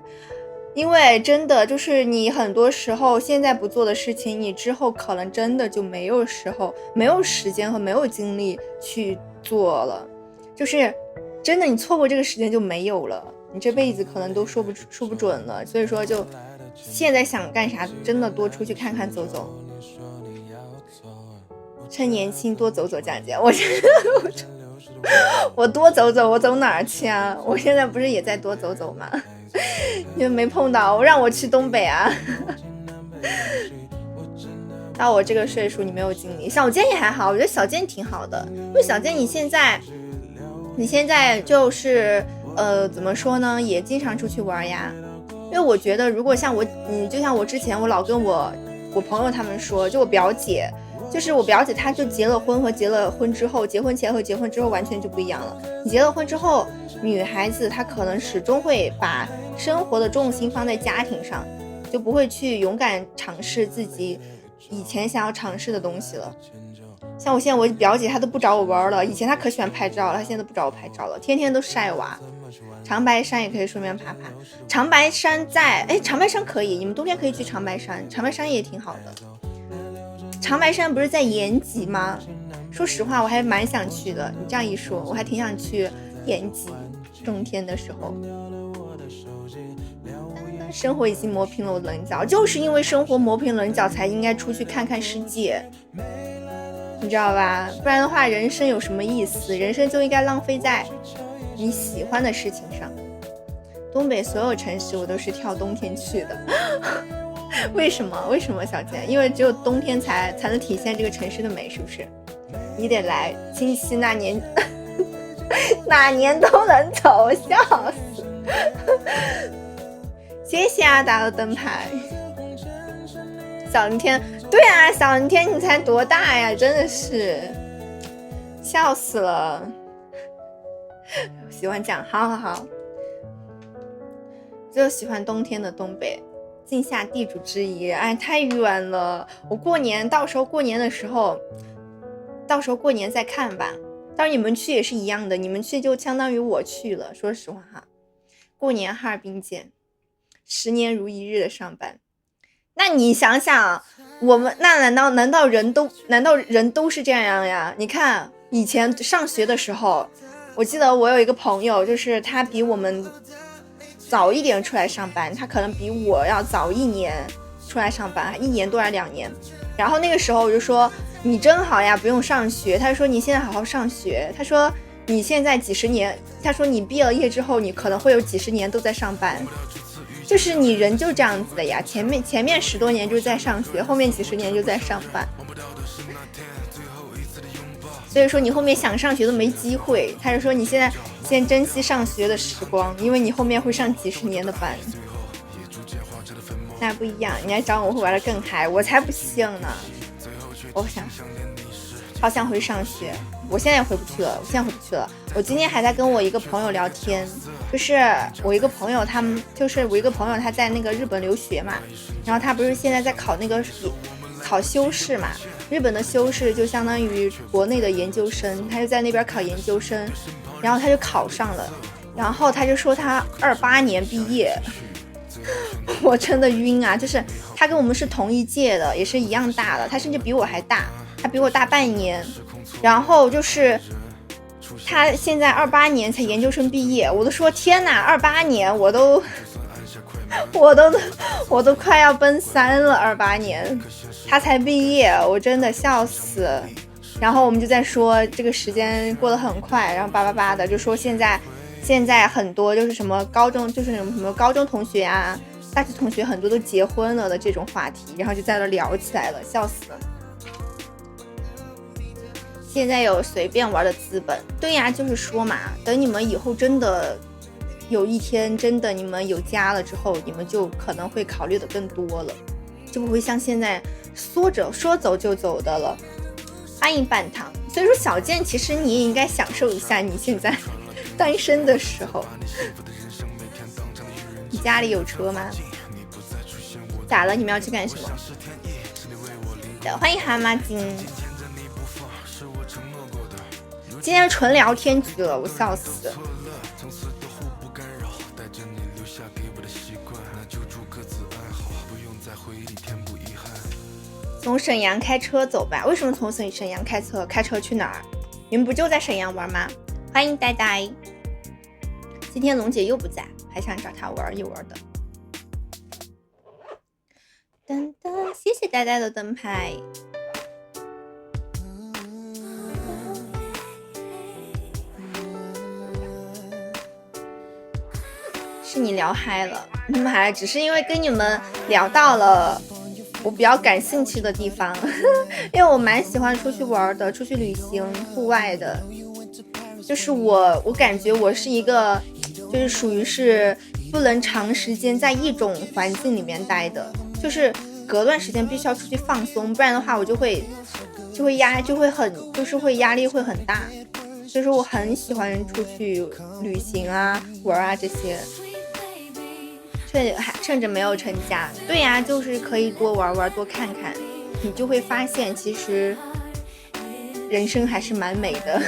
因为真的就是你很多时候现在不做的事情，你之后可能真的就没有时间和没有精力去做了，就是真的你错过这个时间就没有了，你这辈子可能都说不准了。所以说就现在想干啥真的多出去看看走走，趁年轻多走走讲讲。我多走走，我走哪儿去啊？我现在不是也在多走走吗？因为没碰到，让我去东北啊。到我这个岁数你没有精力，小健也还好，我觉得小健挺好的。因为小健你现在就是怎么说呢，也经常出去玩呀。因为我觉得如果像我就像我之前我老跟我朋友他们说，就我表姐她就结了婚和结了婚之后，结婚前和结婚之后完全就不一样了。你结了婚之后，女孩子她可能始终会把生活的重心放在家庭上，就不会去勇敢尝试自己以前想要尝试的东西了。像我现在我表姐她都不找我玩了，以前她可喜欢拍照了，她现在都不找我拍照了，天天都晒娃。长白山也可以顺便爬爬，长白山长白山可以，你们冬天可以去长白山，长白山也挺好的。长白山不是在延吉吗？说实话我还蛮想去的，你这样一说我还挺想去延吉，冬天的时候。生活已经磨平了我的棱角，就是因为生活磨平棱角才应该出去看看世界，你知道吧？不然的话人生有什么意思？人生就应该浪费在你喜欢的事情上。东北所有城市我都是挑冬天去的。为什么小健？因为只有冬天才能体现这个城市的美，是不是？你得来，亲戚那年哪年都能走，笑死。谢谢啊，打了灯牌。小林天，对啊，小林天你才多大呀？真的是笑死了。喜欢讲，好，就喜欢冬天的东北。尽下地主之谊，太远了。到时候过年的时候，过年再看吧。到时候你们去也是一样的，你们去就相当于我去了。说实话哈，过年哈尔滨见，10年如一日的上班。那你想想，我们那难道人都是这样呀？你看以前上学的时候，我记得我有一个朋友，就是他比我们早一点出来上班，他可能比我要早1年出来上班，1年多还是2年。然后那个时候我就说你真好呀，不用上学。他说你现在好好上学，他说你现在几十年，他说你毕了业之后你可能会有几十年都在上班，就是你人就这样子的呀，前面10多年就在上学，后面几十年就在上班。所以说你后面想上学都没机会。他就说你现在先珍惜上学的时光，因为你后面会上几十年的班。那不一样，你来找我会玩得更嗨，我才不信呢。我好想回上学，我现在回不去了。我今天还在跟我一个朋友聊天，就是我一个朋友他在那个日本留学嘛，然后他不是现在在考修士嘛，日本的修士就相当于国内的研究生，他就在那边考研究生，然后他就考上了，然后他就说他28年毕业。我真的晕啊，就是他跟我们是同一届的，也是一样大的，他甚至比我还大，他比我大半年，然后就是他现在28年才研究生毕业。我都说天哪，28年我都快要奔3了，28年他才毕业，我真的笑死。然后我们就在说这个时间过得很快，然后叭叭叭的就说现在很多就是什么高中，就是那种什么高中同学啊，大学同学很多都结婚了的这种话题，然后就在那聊起来了，笑死了。现在有随便玩的资本，对呀，就是说嘛，等你们以后真的有一天真的你们有家了之后，你们就可能会考虑的更多了，就不会像现在说走就走的了。欢迎半糖。所以说小健，其实你也应该享受一下你现在单身的时候。你家里有车吗？咋了？你们要去干什么？欢迎蛤蟆精。今天纯聊天局了，我笑死。从沈阳开车走吧。为什么从沈阳开车去哪儿？你们不就在沈阳玩吗？欢迎呆呆。今天龙姐又不在，还想找她玩一玩的。噔噔，谢谢呆呆的灯牌。是你聊嗨了，你们还只是因为跟你们聊到了我比较感兴趣的地方，因为我蛮喜欢出去玩的，出去旅行，户外的。就是我感觉我是一个，就是属于是不能长时间在一种环境里面待的，就是隔段时间必须要出去放松，不然的话我就会压力会很大。所以说我很喜欢出去旅行啊、玩啊这些。趁着没有成家，对呀，就是可以多玩玩，多看看，你就会发现其实人生还是蛮美的。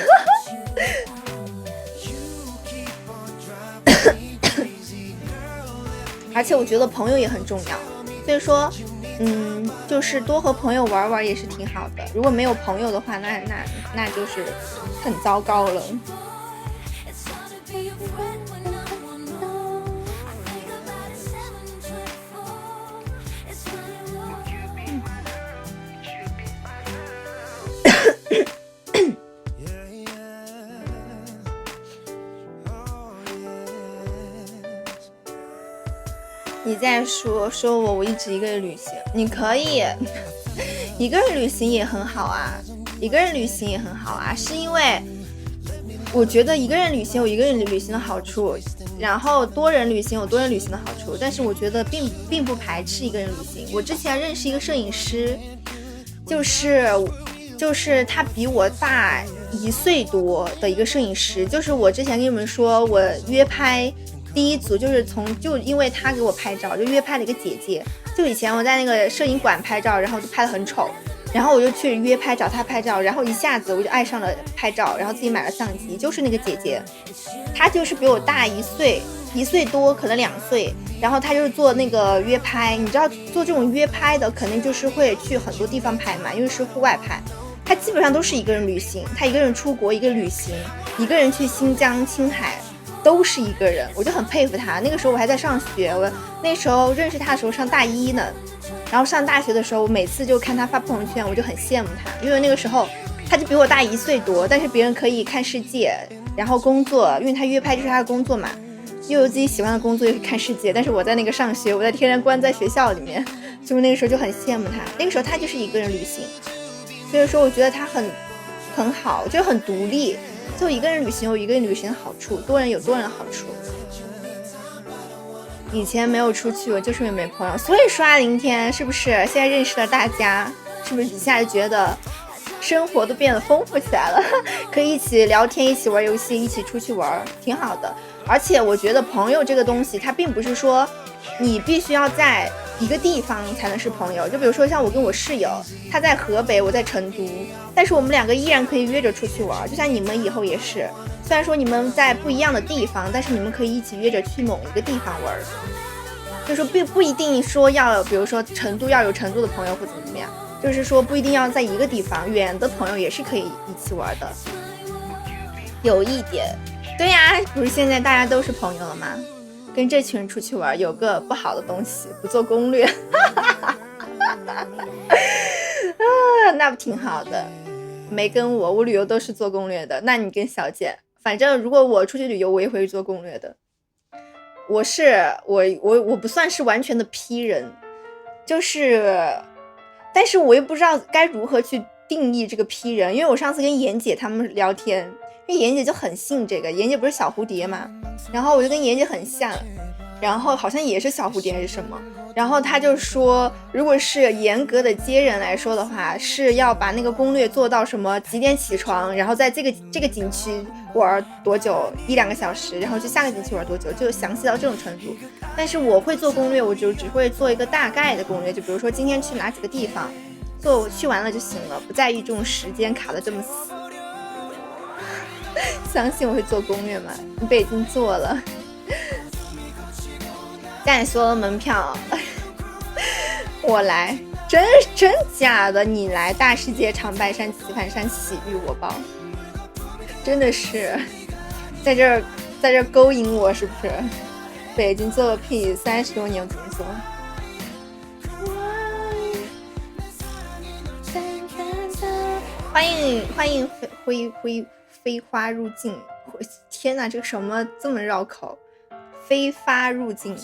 而且我觉得朋友也很重要，所以说就是多和朋友玩玩也是挺好的。如果没有朋友的话，那就是很糟糕了。你在说我一直一个人旅行，你可以一个人旅行也很好啊，是因为我觉得一个人旅行有一个人旅行的好处，然后多人旅行有多人旅行的好处，但是我觉得并不排斥一个人旅行。我之前认识一个摄影师，就是他比我大1岁多的一个摄影师，就是我之前跟你们说我约拍第一组就因为他给我拍照，就约拍了一个姐姐。就以前我在那个摄影馆拍照，然后就拍得很丑，然后我就去约拍找他拍照，然后一下子我就爱上了拍照，然后自己买了相机。就是那个姐姐，她就是比我大1岁多，可能2岁。然后她就是做那个约拍，你知道做这种约拍的肯定就是会去很多地方拍嘛，因为是户外拍。她基本上都是一个人旅行，她一个人出国，一个旅行，一个人去新疆、青海，都是一个人，我就很佩服他。那个时候我还在上学，我那时候认识他的时候上大1呢，然后上大学的时候，我每次就看他发朋友圈，我就很羡慕他，因为那个时候他就比我大1岁多，但是别人可以看世界，然后工作，因为他约拍就是他的工作嘛，又有自己喜欢的工作，又可以看世界。但是我在那个上学，我在天天关在学校里面，就是那个时候就很羡慕他。那个时候他就是一个人旅行，所以说我觉得他很好，就很独立。就一个人旅行有一个人旅行的好处，多人有多人的好处。以前没有出去，我就是因为没朋友，所以刷0天，是不是？现在认识了大家，是不是一下就觉得生活都变得丰富起来了？可以一起聊天，一起玩游戏，一起出去玩，挺好的。而且我觉得朋友这个东西，它并不是说你必须要在一个地方才能是朋友。就比如说像我跟我室友，他在河北，我在成都，但是我们2个依然可以约着出去玩。就像你们以后也是，虽然说你们在不一样的地方，但是你们可以一起约着去某一个地方玩。就是说不一定说要，比如说成都要有成都的朋友或怎么样，就是说不一定要在一个地方，远的朋友也是可以一起玩的。有一点，对呀，不是现在大家都是朋友了吗？跟这群人出去玩有个不好的东西，不做攻略。那不挺好的，没跟我旅游都是做攻略的。那你跟小姐，反正如果我出去旅游，我也会做攻略的。我不算是完全的 P 人，但是我又不知道该如何去定义这个 P 人，因为我上次跟妍姐他们聊天，因为妍姐就很信这个，妍姐不是小蝴蝶嘛，然后我就跟妍姐很像，然后好像也是小蝴蝶还是什么，然后他就说，如果是严格的接人来说的话，是要把那个攻略做到什么几点起床，然后在这个景区玩多久，1-2个小时，然后去下个景区玩多久，就详细到这种程度。但是我会做攻略，我就只会做一个大概的攻略，就比如说今天去哪几个地方，去完了就行了，不在意这种时间卡的这么死。相信我会做攻略吗？你北京做了。家里所有的门票我来，真假的？你来大世界长白山棋盘山洗浴我包，真的是在这勾引我是不是？北京做个屁，30多年怎么做？欢迎飞花入境！天哪，这个什么这么绕口？飞发入境，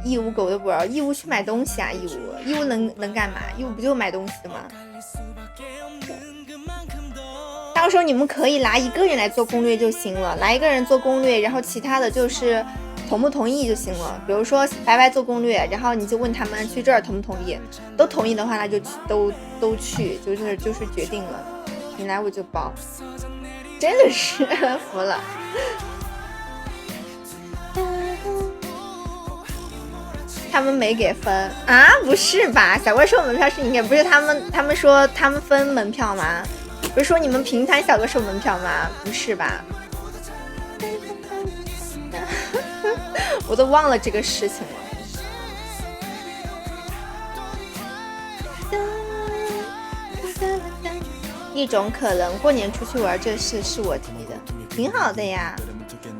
义乌狗都不知道，义乌去买东西啊！义乌能干嘛？义乌不就买东西吗？到时候你们可以拿一个人来做攻略就行了，拿一个人做攻略，然后其他的就是同不同意就行了。比如说白白做攻略，然后你就问他们去这儿同不同意，都同意的话，那就去都去，就是决定了。你来我就包，真的是服了。他们没给分啊？不是吧？小怪兽门票是你给，不是他们说他们分门票吗？不是说你们平摊小怪兽门票吗？不是吧？我都忘了这个事情了。一种可能，过年出去玩这事是我提的，挺好的呀。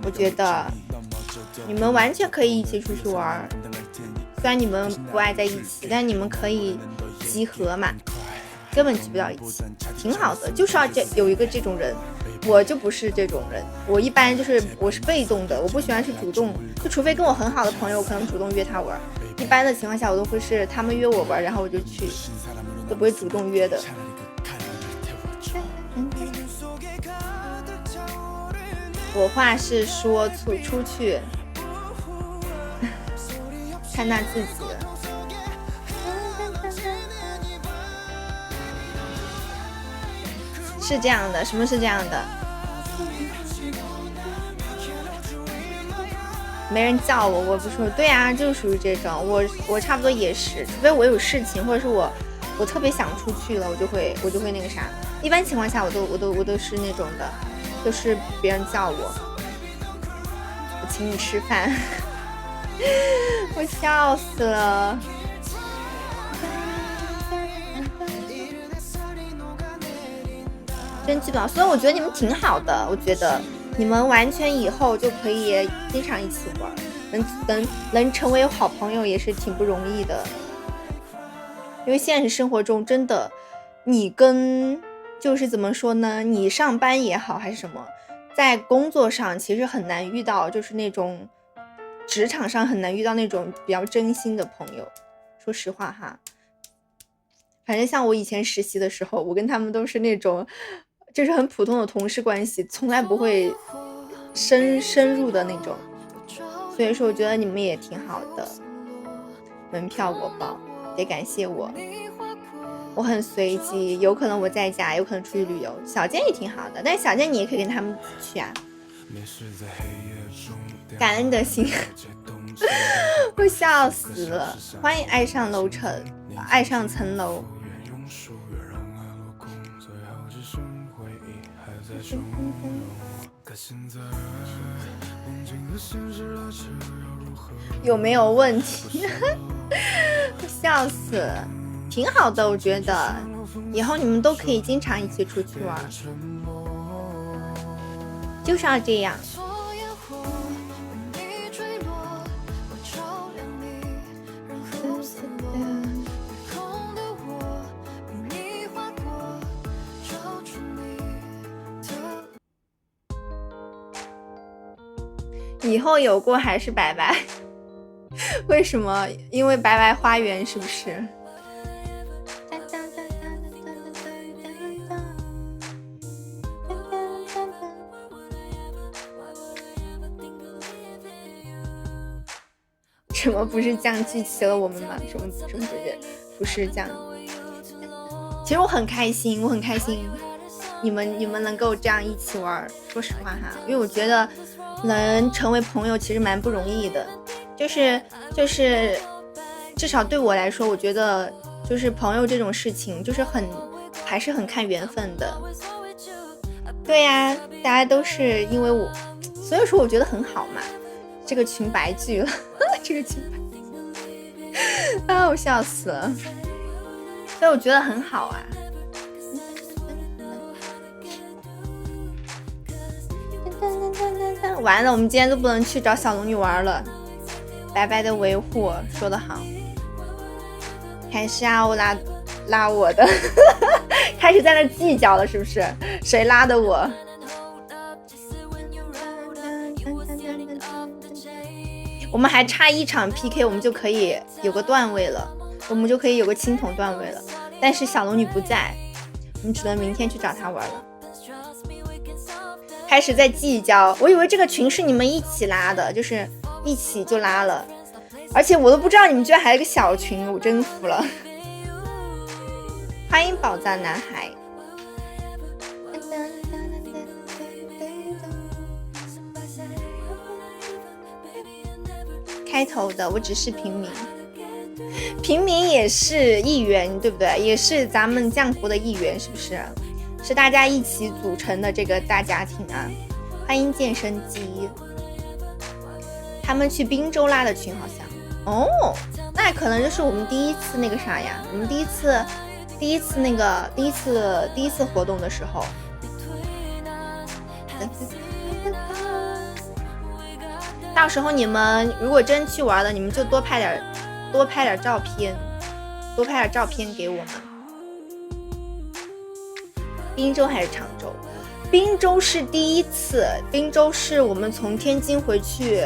我觉得你们完全可以一起出去玩，虽然你们不爱在一起，但你们可以集合嘛。根本聚不到一起，挺好的，就是要有一个这种人。我就不是这种人，我一般我是被动的，我不喜欢去主动，就除非跟我很好的朋友，我可能主动约他玩。一般的情况下，我都会是他们约我玩，然后我就去，都不会主动约的。我话是说出去，看他自己。是这样的，什么是这样的？没人叫我，我不说。对啊，就是属于这种。我差不多也是，除非我有事情，或者是我特别想出去了，我就会那个啥。一般情况下，我都是那种的，就是别人叫我请你吃饭，我笑死了。真记不了，所以我觉得你们挺好的，我觉得你们完全以后就可以经常一起玩，能成为好朋友也是挺不容易的。因为现实生活中真的，你跟就是怎么说呢？你上班也好还是什么，在工作上其实很难遇到，就是那种职场上很难遇到那种比较真心的朋友。说实话哈，反正像我以前实习的时候，我跟他们都是那种。就是很普通的同事关系，从来不会深入的那种，所以说我觉得你们也挺好的。门票我包，得感谢我，我很随机，有可能我在家，有可能出去旅游。小健也挺好的，但是小健你也可以跟他们去啊。感恩的心，我笑死了。欢迎爱上楼层，爱上层楼。有没有问题？笑死，挺好的，我觉得以后你们都可以经常一起出去玩，就是要这样。以后有过还是白白？为什么？因为白白花园是不是？什么不是这样聚齐了我们吗？什么不是这样？其实我很开心，你们能够这样一起玩。说实话哈，因为我觉得能成为朋友其实蛮不容易的，就是至少对我来说，我觉得就是朋友这种事情就是还是很看缘分的。对呀，大家都是因为我，所以说我觉得很好嘛。这个群白聚了，这个群白啊，我笑死了。所以我觉得很好啊。完了，我们今天都不能去找小龙女玩了。白白的维护，说得好。还是啊，我拉我的，开始在那计较了，是不是？谁拉的我？我们还差一场 PK， 我们就可以有个段位了，我们就可以有个青铜段位了。但是小龙女不在，我们只能明天去找她玩了。开始在计较，我以为这个群是你们一起拉的，就是一起就拉了，而且我都不知道你们居然还有一个小群，我真服了。欢迎宝藏男孩。开头的我只是平民，平民也是一员，对不对？也是咱们江湖的一员，是不是？是大家一起组成的这个大家庭啊！欢迎健身机，他们去滨州拉的群好像哦，那可能就是我们第一次那个啥呀，我们第一次活动的时候。到时候你们如果真去玩了，你们就多拍点照片，给我们。滨州还是常州？滨州是第一次，滨州是我们从天津回去，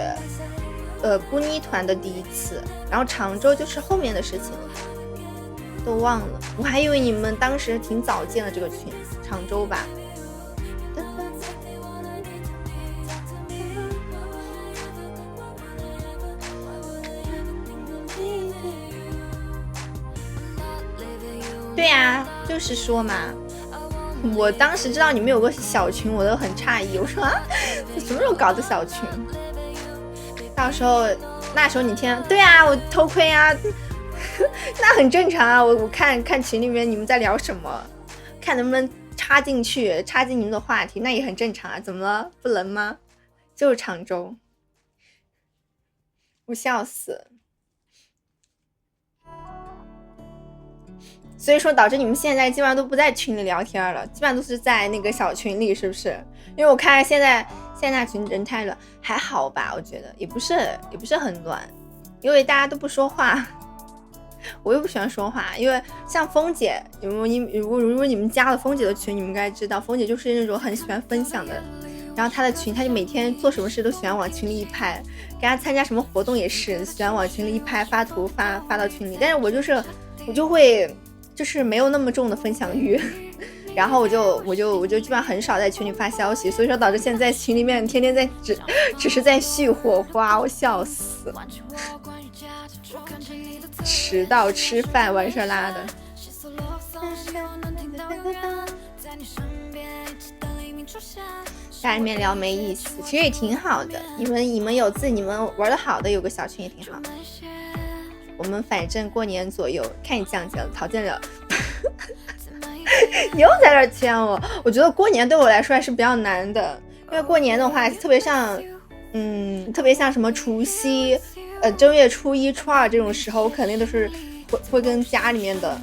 布尼团的第一次，然后常州就是后面的事情了，都忘了。我还以为你们当时挺早建了这个群，常州吧。对呀，就是说嘛。我当时知道你们有个小群，我都很诧异，我说啊，什么时候搞的小群？到时候那时候你听，对啊，我偷窥啊，那很正常啊。我看群里面你们在聊什么，看能不能插进你们的话题，那也很正常啊。怎么了？不能吗？就是常州，我笑死。所以说导致你们现在基本上都不在群里聊天了，基本上都是在那个小群里，是不是？因为我看现在那群人太乱，还好吧？我觉得也不是很乱，因为大家都不说话，我又不喜欢说话。因为像峰姐，如果你们加了峰姐的群，你们应该知道，峰姐就是那种很喜欢分享的。然后她的群，她就每天做什么事都喜欢往群里一拍，给她参加什么活动也是喜欢往群里一拍，发图发到群里。但是我就会。就是没有那么重的分享欲，然后我就基本上很少在群里发消息，所以说导致现在群里面天天在只是在续火花，我笑死。迟到吃饭完事拉的。家里面聊没意思，其实也挺好的。你们有你们玩的好的，有个小群也挺好。我们反正过年左右，看你降级了，陶建了，你又在这签我。我觉得过年对我来说还是比较难的，因为过年的话，特别像什么除夕、正月初一、初二这种时候，我肯定都是会跟家里面的，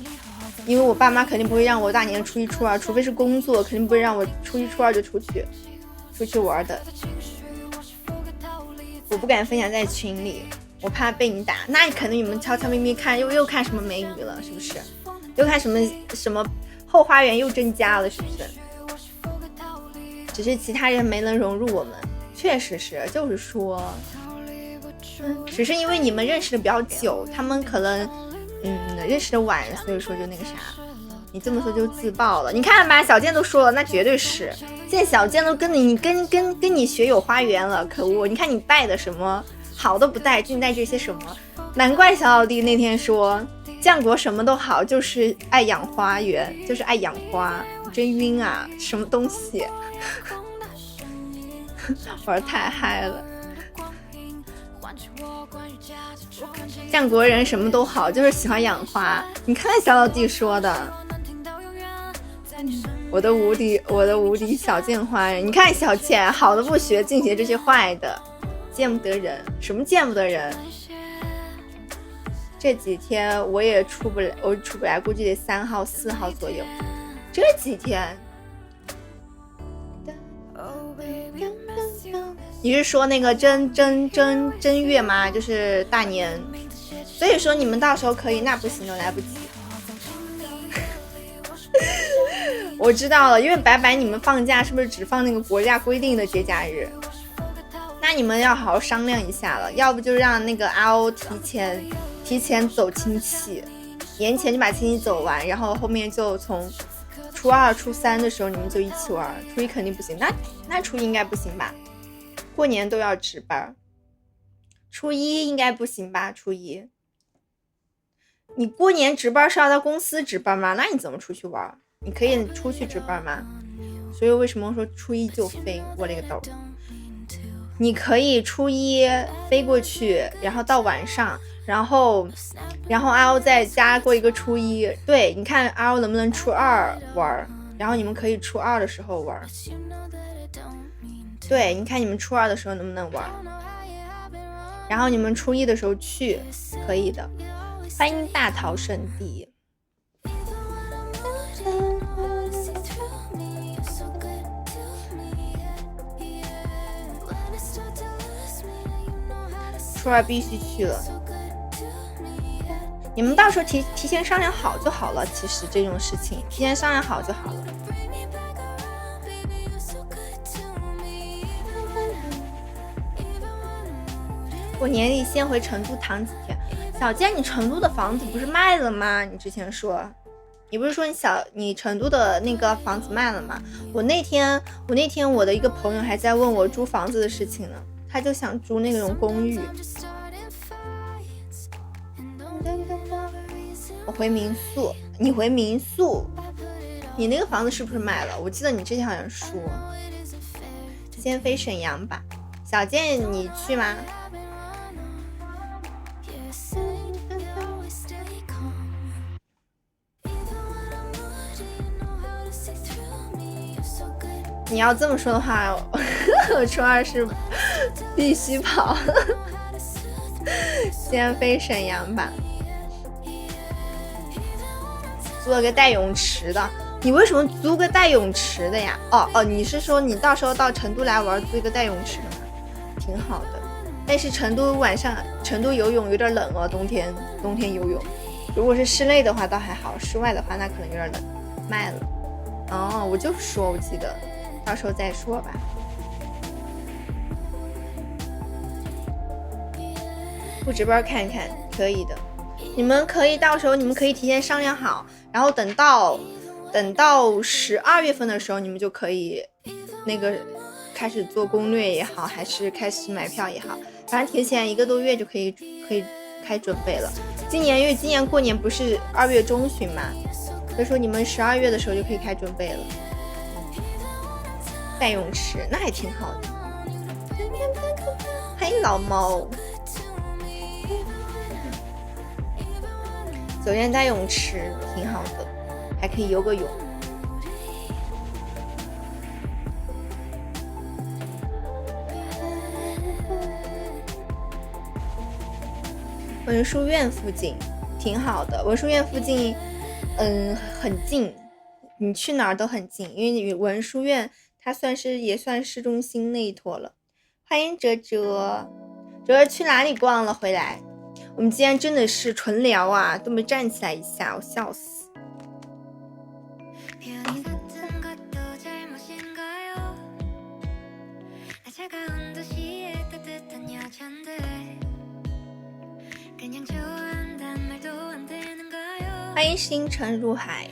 因为我爸妈肯定不会让我大年初一、初二，除非是工作，肯定不会让我初一、初二就出去玩的。我不敢分享在群里。我怕被你打，那可能你们悄悄咪咪看又看什么美女了，是不是？又看什么后花园又增加了，是不是？只是其他人没能融入我们，确实是，就是说，只是因为你们认识的比较久，他们可能认识的晚，所以说就那个啥。你这么说就自爆了，你看吧，小健都说了，那绝对是。现在小健都跟你学有花园了，可恶！你看你带的什么？好的不带，就带这些什么？难怪小老弟那天说建国什么都好，就是爱养花园，就是爱养花。真晕啊，什么东西？玩太嗨了。建国人什么都好，就是喜欢养花。你看小老弟说的，我的无敌小见花人。你看小倩好的不学，净学这些坏的。见不得人，什么见不得人？这几天我也出不来，估计得3号4号左右。这几天你是说那个正月吗？就是大年，所以说你们到时候可以，那不行了，来不及。我知道了，因为白白你们放假是不是只放那个国家规定的节假日？那你们要好好商量一下了，要不就让那个阿欧提前走亲戚，年前就把亲戚走完，然后后面就从初2、初3的时候你们就一起玩。初1肯定不行，那初1应该不行吧？过年都要值班。初1应该不行吧？初1你过年值班是要在公司值班吗？那你怎么出去玩？你可以出去值班吗？所以为什么说初1就飞？我勒个豆！你可以初1飞过去，然后到晚上，然后阿欧再加过一个初1。对，你看阿欧能不能初2玩，然后你们可以初2的时候玩。对，你看你们初2的时候能不能玩，然后你们初1的时候去，可以的。欢迎大桃圣地。初2必须去了，你们到时候提前商量好就好了。其实这种事情提前商量好就好了。我年底先回成都躺几天。小健，你成都的房子不是卖了吗？你之前说，你不是说你成都的那个房子卖了吗？我那天我的一个朋友还在问我租房子的事情呢，他就想租那种公寓。我回民宿，你回民宿，你那个房子是不是卖了？我记得你之前好像说先飞沈阳吧。小健，你去吗？你要这么说的话，我初2是必须跑。先飞沈阳吧。租了个带泳池的，你为什么租个带泳池的呀？哦，你是说你到时候到成都来玩，租一个带泳池的吗？挺好的。但是成都游泳有点冷哦，冬天游泳。如果是室内的话倒还好，室外的话那可能有点冷。卖了。哦，我就说我记得。到时候再说吧。不值班看看可以的，你们可以到时候提前商量好，然后等到12月份的时候，你们就可以那个开始做攻略也好，还是开始买票也好，反正提前1个多月就可以开准备了。今年过年不是2月中旬嘛，所以说你们12月的时候就可以开准备了。带泳池那还挺好的。欢迎老猫。酒店带泳池挺好的，还可以游个泳。文殊院附近挺好的，文殊院附近很近，你去哪儿都很近，因为文殊院它也算市中心那一坨了。欢迎哲哲去哪里逛了回来？我们今天真的是纯聊啊，都没站起来一下，我笑死。欢迎星辰入海。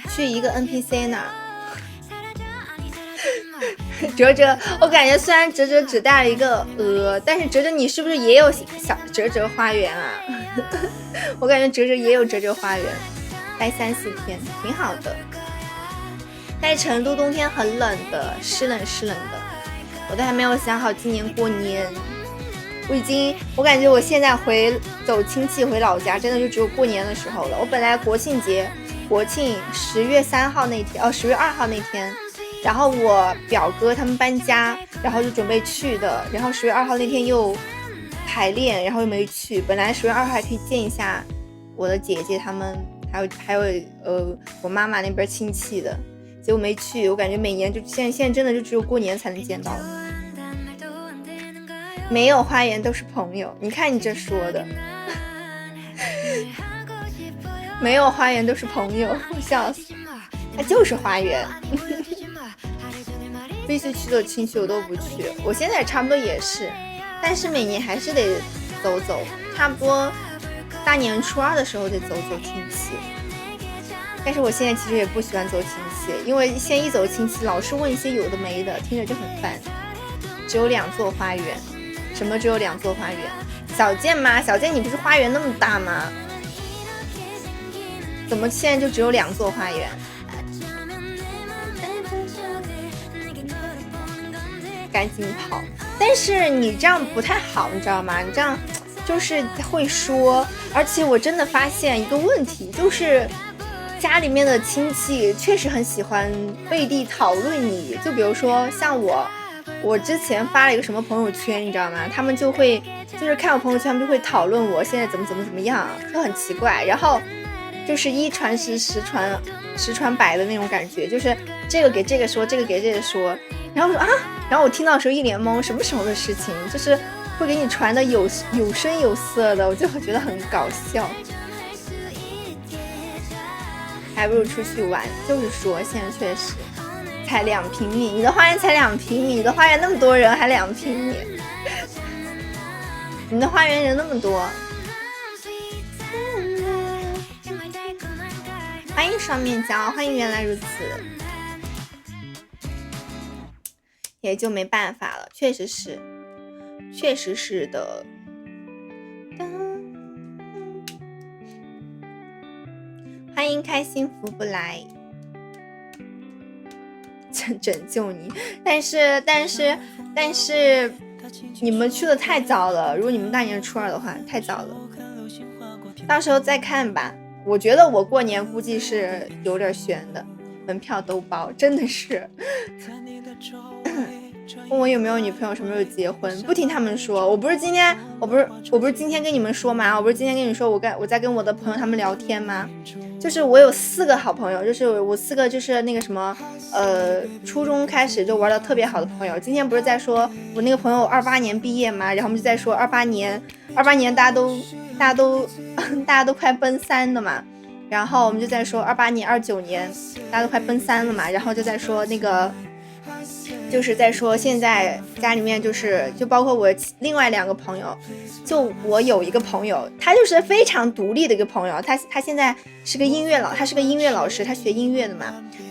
去一个 NPC 那儿。哲哲，我感觉虽然哲哲只带了一个但是哲哲你是不是也有小哲哲花园啊？我感觉哲哲也有哲哲花园，待3、4天挺好的。在成都冬天很冷的，湿冷的，我都还没有想好今年过年。我感觉我现在走亲戚回老家真的就只有过年的时候了。我本来国庆10月3号那天10月2号那天，然后我表哥他们搬家，然后就准备去的，然后10月2号那天又排练，然后又没去。本来10月2号还可以见一下我的姐姐他们，还有我妈妈那边亲戚的，结果没去。我感觉每年就现在真的就只有过年才能见到了。没有花园都是朋友，你看你这说的。没有花园都是朋友，笑死。它就是花园。必须去的亲戚我都不去，我现在差不多也是，但是每年还是得走走，差不多大年初2的时候得走走亲戚。但是我现在其实也不喜欢走亲戚，因为现在一走亲戚老是问一些有的没的，听着就很烦。只有2座花园，什么只有2座花园？小健吗？小健你不是花园那么大吗？怎么现在就只有2座花园？赶紧跑！但是你这样不太好，你知道吗？你这样就是会说，而且我真的发现一个问题，就是家里面的亲戚确实很喜欢背地讨论你。就比如说像我之前发了一个什么朋友圈，你知道吗？他们就会就是看我朋友圈，他们就会讨论我现在怎么样，就很奇怪。然后就是1传10，10传百的那种感觉，就是这个给这个说，这个给这个说。然后我说啊，然后我听到的时候一脸懵，什么时候的事情？就是会给你传的有声有色的，我就会觉得很搞笑。还不如出去玩，就是说现在确实才2平米，你的花园才2平米，你的花园那么多人还2平米，你的花园人那么多。欢迎双面胶，欢迎原来如此。也就没办法了，确实是的。欢迎开心福不来，拯救你。但是你们去的太早了，如果你们大年初2的话，太早了，到时候再看吧。我觉得我过年估计是有点悬的，门票都包，真的是。问我有没有女朋友，什么时候结婚，不听他们说。我不是今天跟你们说吗？我不是今天跟你说我在跟我的朋友他们聊天吗？就是我有4个好朋友，就是我4个就是那个什么初中开始就玩的特别好的朋友。今天不是在说我那个朋友28年毕业吗？然后我们就在说28年大家都快奔3了嘛。然后我们就在说28年29年大家都快奔3了嘛。然后就在说那个就是在说现在家里面就包括我另外2个朋友，就我有一个朋友，他就是非常独立的一个朋友，他现在是个音乐老师，他学音乐的嘛。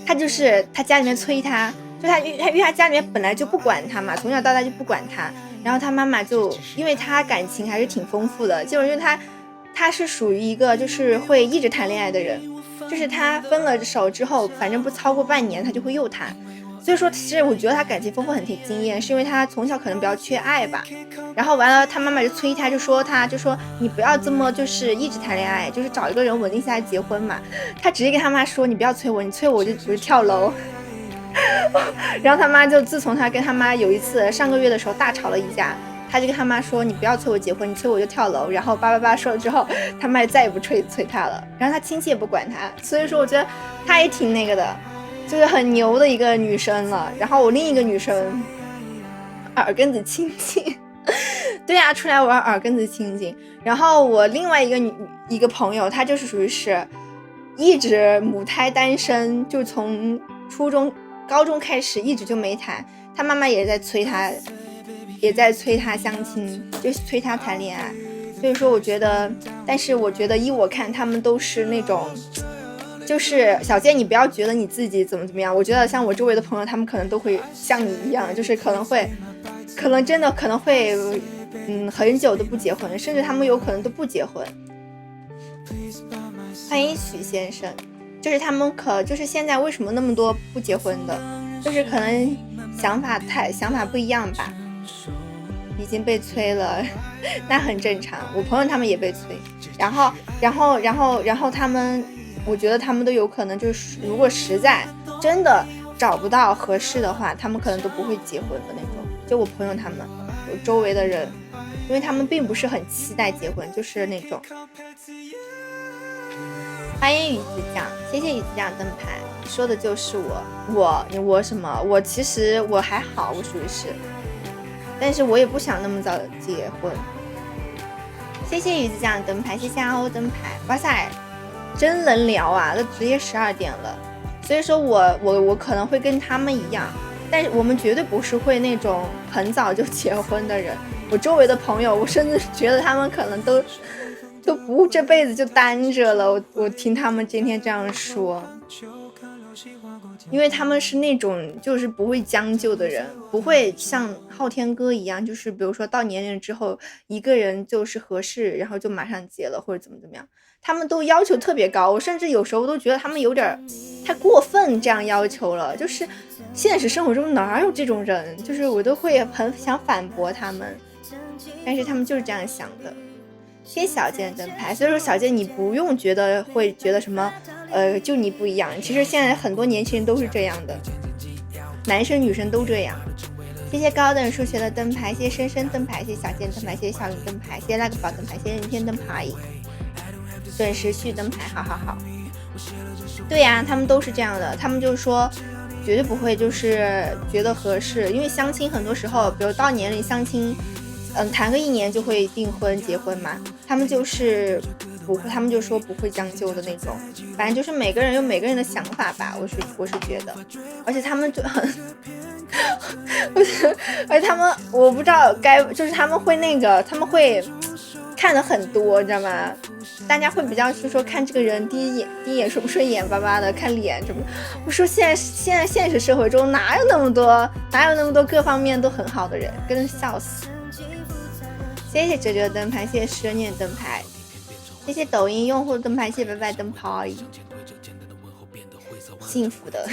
他就是他家里面催他，就因为他家里面本来就不管他嘛，从小到大就不管他。然后他妈妈就因为他感情还是挺丰富的，就是因为他是属于一个就是会一直谈恋爱的人，就是他分了手之后，反正不超过半年他就会又谈。所以说其实我觉得他感情丰富很挺惊艳，是因为他从小可能比较缺爱吧。然后完了他妈妈就催他，就说你不要这么就是一直谈恋爱，就是找一个人稳定下来结婚嘛。他直接跟他妈说，你不要催我，你催我就跳楼。然后他妈就自从他跟他妈有一次上个月的时候大吵了一架，他就跟他妈说，你不要催我结婚，你催我就跳楼。然后叭说了之后，他妈再也不催他了，然后他亲戚也不管他。所以说我觉得他也挺那个的，就是很牛的一个女生了。然后我另一个女生耳根子清净，对啊，出来玩耳根子清净。然后我另外一个朋友，她就是属于是一直母胎单身，就从初中高中开始一直就没谈，她妈妈也在催她相亲，就是催她谈恋爱。所以说我觉得，但是我觉得依我看他们都是那种，就是小健你不要觉得你自己怎么样，我觉得像我周围的朋友他们可能都会像你一样，就是可能真的可能会很久都不结婚，甚至他们有可能都不结婚。欢迎许先生，就是他们就是现在为什么那么多不结婚的，就是可能想法不一样吧。已经被催了，那很正常。我朋友他们也被催，然后他们，我觉得他们都有可能就是，如果实在真的找不到合适的话，他们可能都不会结婚的那种。就我朋友他们，我周围的人，因为他们并不是很期待结婚，就是那种。欢迎雨子酱，谢谢雨子酱灯牌，说的就是我什么？我其实我还好，我属于是，但是我也不想那么早结婚。谢谢雨子酱灯牌，谢谢阿欧灯牌，哇塞，真能聊啊！都直接12点了，所以说我可能会跟他们一样，但是我们绝对不是会那种很早就结婚的人。我周围的朋友，我甚至觉得他们可能都不这辈子就单着了。我听他们今天这样说，因为他们是那种就是不会将就的人，不会像昊天哥一样，就是比如说到年龄之后一个人就是合适，然后就马上结了或者怎么样。他们都要求特别高，我甚至有时候都觉得他们有点太过分这样要求了，就是现实生活中哪有这种人，就是我都会很想反驳他们，但是他们就是这样想的。谢谢小健灯牌，所以说小健你不用觉得会觉得什么就你不一样，其实现在很多年轻人都是这样的，男生女生都这样。谢谢高等数学的灯牌，谢谢深深灯牌，谢谢小健灯牌，谢谢小云灯牌，谢谢那个宝灯牌，谢谢任天灯牌，准时续灯牌，好。对呀，他们都是这样的，他们就是说绝对不会就是觉得合适，因为相亲很多时候比如到年龄相亲谈个1年就会订婚结婚嘛，他们就是不会，他们就说不会将就的那种，反正就是每个人有每个人的想法吧，我是觉得，而且他们就很而且他们我不知道就是他们会他们会看的很多，知道吗？大家会比较是说看这个人第一眼顺不顺眼巴巴的，看脸什么。我说现在现实社会中哪有那么多各方面都很好的人，跟人笑死。谢谢哲哲灯牌，谢谢蛇念灯牌，谢谢抖音用户灯牌，谢谢白白灯牌，幸福的。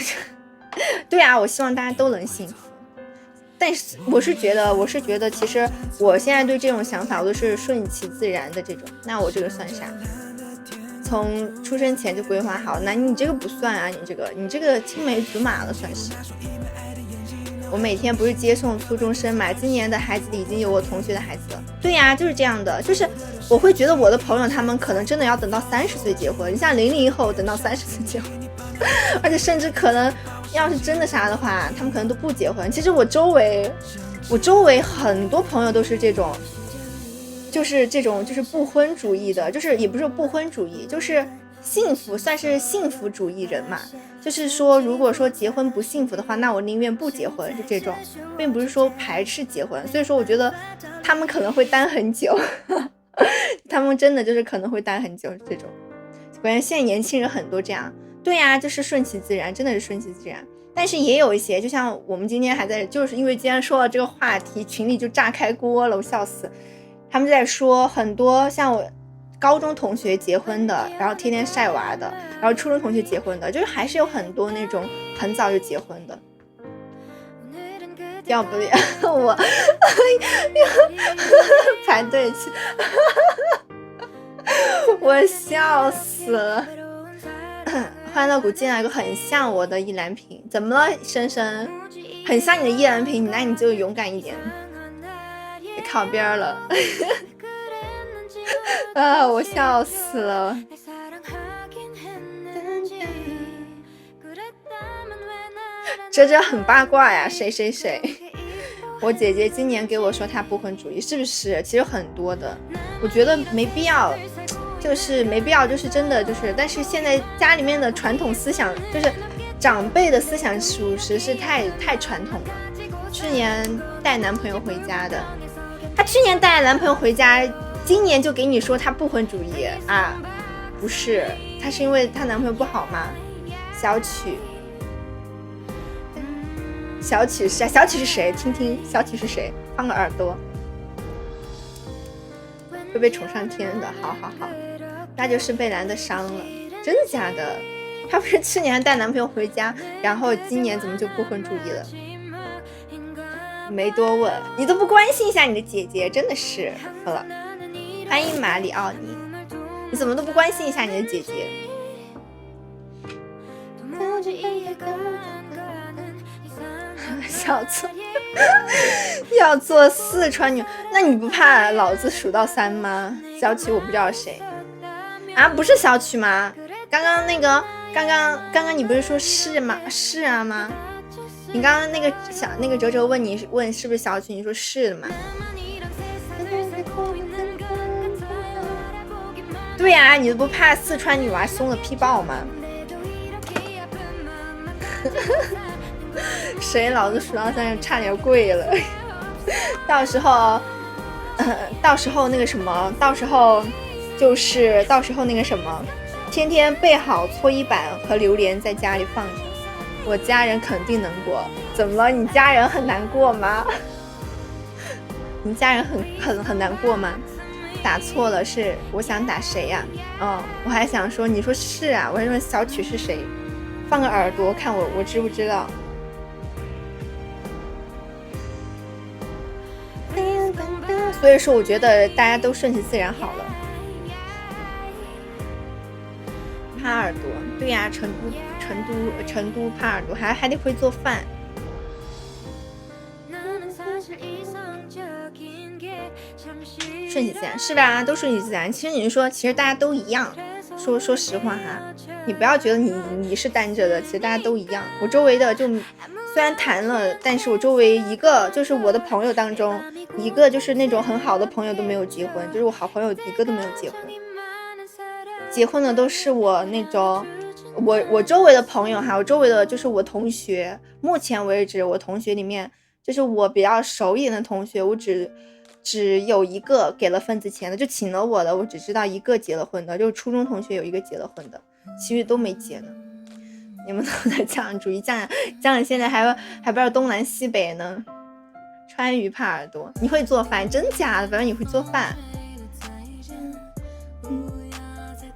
对啊，我希望大家都能幸福。但是我是觉得其实我现在对这种想法我都是顺其自然的这种。那我这个算啥？从出生前就规划好，那你这个不算啊，你这个青梅竹马了算是。我每天不是接送初中生嘛，今年的孩子里已经有我同学的孩子了。对呀，就是这样的，就是我会觉得我的朋友他们可能真的要等到30岁结婚，你像00后等到30岁结婚，而且甚至可能要是真的啥的话，他们可能都不结婚。其实我周围很多朋友都是这种，就是不婚主义的，就是也不是不婚主义，就是算是幸福主义人嘛。就是说如果说结婚不幸福的话，那我宁愿不结婚，就这种，并不是说排斥结婚。所以说我觉得他们可能会单很久他们真的就是可能会单很久这种。果然现在年轻人很多这样。对呀，就是顺其自然，真的是顺其自然。但是也有一些，就像我们今天还在，就是因为今天说到这个话题，群里就炸开锅了，我笑死。他们在说很多像我高中同学结婚的，然后天天晒娃的，然后初中同学结婚的，就是还是有很多那种很早就结婚的。要不我排队去我笑死了。欢乐谷进来一个很像我的意蓝屏，怎么了深深？很像你的意蓝屏，那你就勇敢一点，别靠边了啊，我笑死了。这很八卦呀，谁？我姐姐今年给我说她不婚主义，是不是？其实很多的，我觉得没必要，就是没必要，就是真的就是，但是现在家里面的传统思想，就是长辈的思想属实是太传统了。去年带男朋友回家的，她去年带男朋友回家，今年就给你说她不婚主义啊？不是，她是因为她男朋友不好吗？小曲是谁？听听小曲是谁？放个耳朵。会被宠上天的，好，那就是被男的伤了，真的假的？她不是去年带男朋友回家，然后今年怎么就不婚主义了？没多问，你都不关心一下你的姐姐，真的是服了。欢迎马里奥尼，你怎么都不关心一下你的姐姐？要做四川女，那你不怕老子数到3吗？小曲我不知道谁啊，不是小曲吗？刚刚你不是说是吗？是啊吗？你刚刚那个哲哲问你问是不是小曲，你说是的嘛？对呀、你都不怕四川女娃松了批爆吗？谁老子数到3差点跪了。到时候那个什么，到时候那个什么，天天备好搓衣板和榴莲在家里放着，我家人肯定能过。怎么了？你家人很难过吗？你家人很难过吗？打错了，是我想打谁呀？我还想说，你说是啊，我还说小曲是谁？放个耳朵看我知不知道？所以说，我觉得大家都顺其自然好了。趴耳朵，对呀，成都趴耳朵，还得会做饭。顺其自然是吧？都顺其自然。其实你是说，其实大家都一样。说实话哈，你不要觉得你是单着的，其实大家都一样。我周围的就虽然谈了，但是我周围一个就是我的朋友当中，一个就是那种很好的朋友都没有结婚，就是我好朋友一个都没有结婚。结婚的都是我那种我周围的朋友哈，我周围的就是我同学。目前为止，我同学里面就是我比较熟一点的同学，我只有一个给了份子钱的，就请了我的，我只知道一个结了婚的，就是初中同学有一个结了婚的，其余都没结呢。你们都在这样主义，这样现在还不知道东南西北呢。川渝帕耳朵，你会做饭？真假的？反正你会做饭。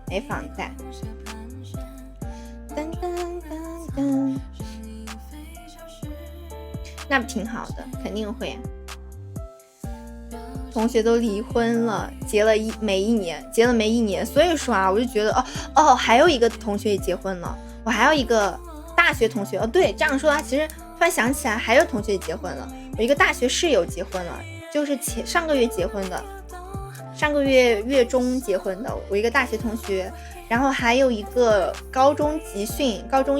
没房贷。那不挺好的，肯定会。同学都离婚了，结了没一年，所以说啊，我就觉得还有一个同学也结婚了，我还有一个大学同学，对，这样说啊，其实突然想起来还有同学也结婚了，我一个大学室友结婚了，就是上个月结婚的，上个月月中结婚的，我一个大学同学，然后还有一个高中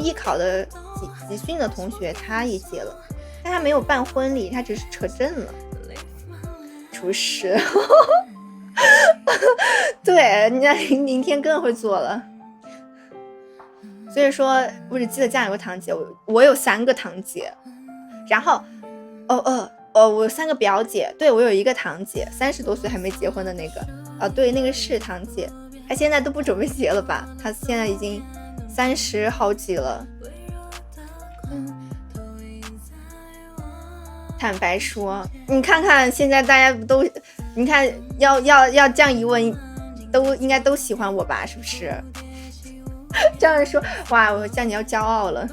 艺考的集训的同学，他也结了，但他没有办婚礼，他只是扯证了。厨师对，人家明天更会做了。所以说我只记得这样有个堂姐，我有3个堂姐，然后我有3个表姐，对，我有一个堂姐30多岁还没结婚的那个对，那个是堂姐，她现在都不准备结了吧，她现在已经30好几了。坦白说，你看看现在大家都，你看要这样一问，都应该都喜欢我吧？是不是？这样说，哇，我叫你要骄傲了。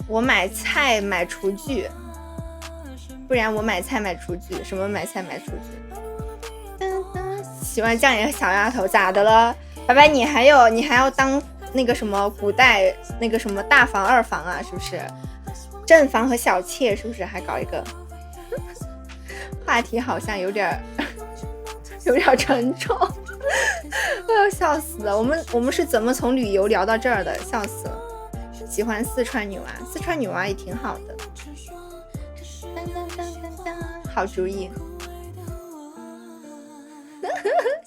我买菜买厨具，不然我买菜买厨具，什么买菜买厨具？喜欢这样一个小丫头，咋的了？白白，你还要当那个什么古代那个什么大房二房啊？是不是？正房和小妾是不是还搞一个？话题好像有点沉重，我要笑死了。我们是怎么从旅游聊到这儿的？笑死了。喜欢四川女娃，四川女娃也挺好的。好主意。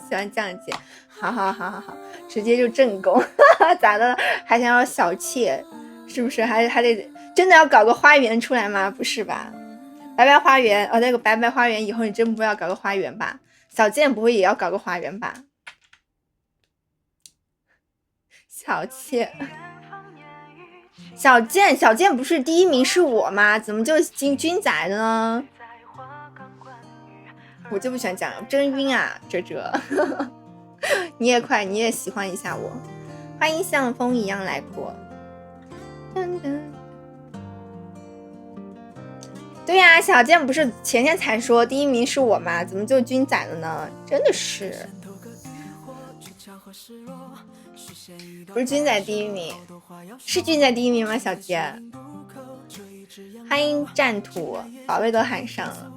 喜欢这样姐，好，直接就正宫，咋的了？还想要小妾，是不是？还得。真的要搞个花园出来吗？不是吧？白白花园那个白白花园以后你真不要搞个花园吧？小健不会也要搞个花园吧？小倩，小健不是第1名是我吗？怎么就军仔的呢？我就不喜欢讲，真晕啊！哲你也快，你也喜欢一下我，欢迎像风一样来过。对呀，小健不是前天才说第1名是我吗？怎么就军仔了呢？真的是，不是军仔第1名，是军仔第1名吗？小健，欢迎战土，宝贝都喊上了。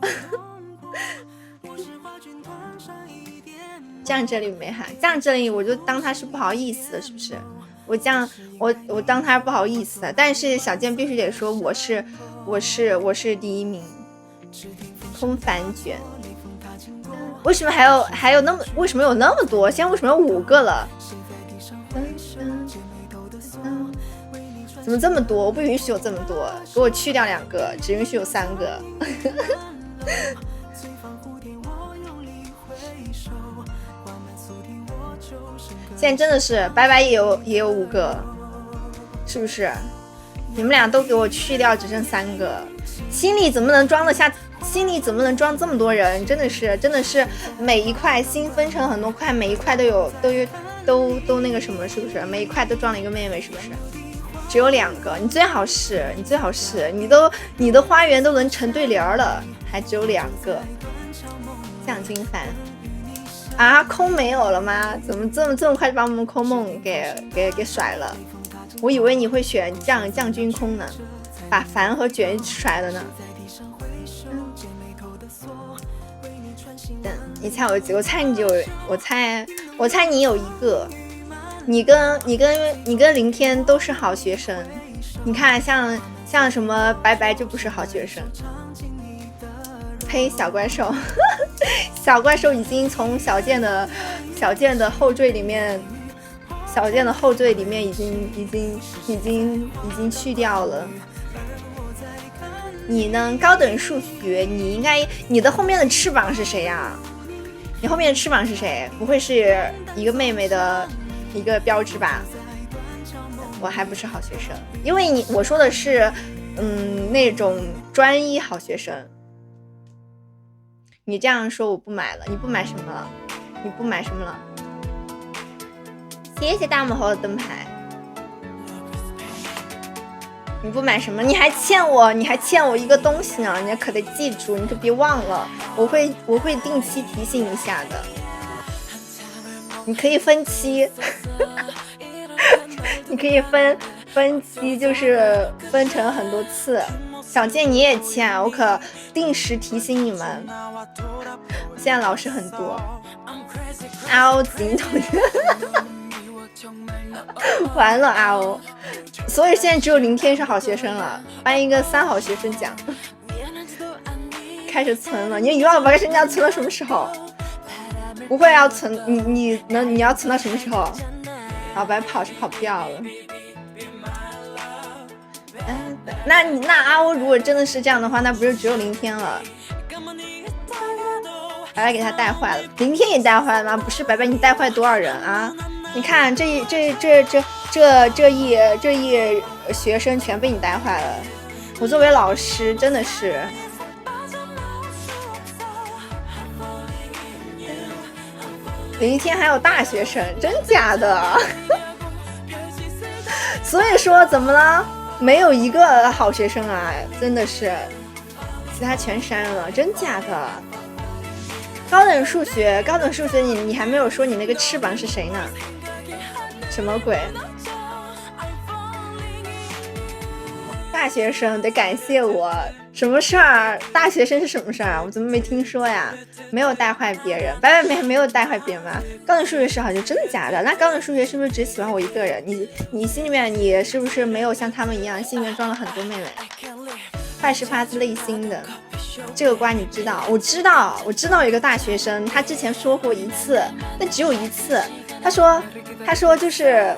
酱这里没喊，酱这里我就当他是不好意思的，是不是？我当他不好意思的，但是小健必须得说我是第一名，空凡卷。为什么还有那么为什么有那么多？现在为什么有5个了？怎么这么多？我不允许有这么多，给我去掉2个，只允许有3个。现在真的是白白也有5个，是不是？你们俩都给我去掉，只剩3个，心里怎么能装得下？心里怎么能装这么多人？真的是每一块心分成很多块，每一块都那个什么，是不是？每一块都装了一个妹妹，是不是？只有2个，你最好是，你的花园都能成对联了，还只有2个。向金凡啊，空没有了吗？怎么这么快就把我们空梦给甩了？我以为你会选将军空呢，把凡和卷甩了呢。你猜我几个？我猜你有1个。你跟林天都是好学生，你看像什么白白就不是好学生。呸！小怪兽，小怪兽已经从小健的后缀里面，已经去掉了。你呢？高等数学，你的后面的翅膀是谁呀？你后面的翅膀是谁？不会是一个妹妹的一个标志吧？我还不是好学生，因为我说的是那种专一好学生。你这样说我不买了，你不买什么了？谢谢大魔猴的灯牌。你不买什么？你还欠我一个东西呢，你可得记住，你可别忘了，我会定期提醒一下的。你可以分期，你可以分期，就是分成很多次。小健你也欠，我可定时提醒你们。现在老师很多，凹金同学，完了凹，所以现在只有林天是好学生了，颁一个3好学生奖。开始存了，你忘了把人家存到什么时候？不会要存，你要存到什么时候？老白跑是跑不掉了。那阿欧如果真的是这样的话，那不是只有林天了？白白给他带坏了，林天也带坏了吗？不是白白，你带坏多少人啊？你看这一学生全被你带坏了。我作为老师真的是。林天还有大学生，真假的？所以说怎么了？没有一个好学生啊，真的是，其他全删了，真假的？高等数学，你还没有说你那个翅膀是谁呢？什么鬼？大学生得感谢我，什么事儿？大学生是什么事儿？我怎么没听说呀？没有带坏别人，白白没有带坏别人吗？高等数学是好像真的假的？那高等数学是不是只喜欢我一个人？你心里面你是不是没有像他们一样，心里面装了很多妹妹？坏是发自内心的，这个瓜你知道？我知道有一个大学生，他之前说过1次，但只有1次。他说就是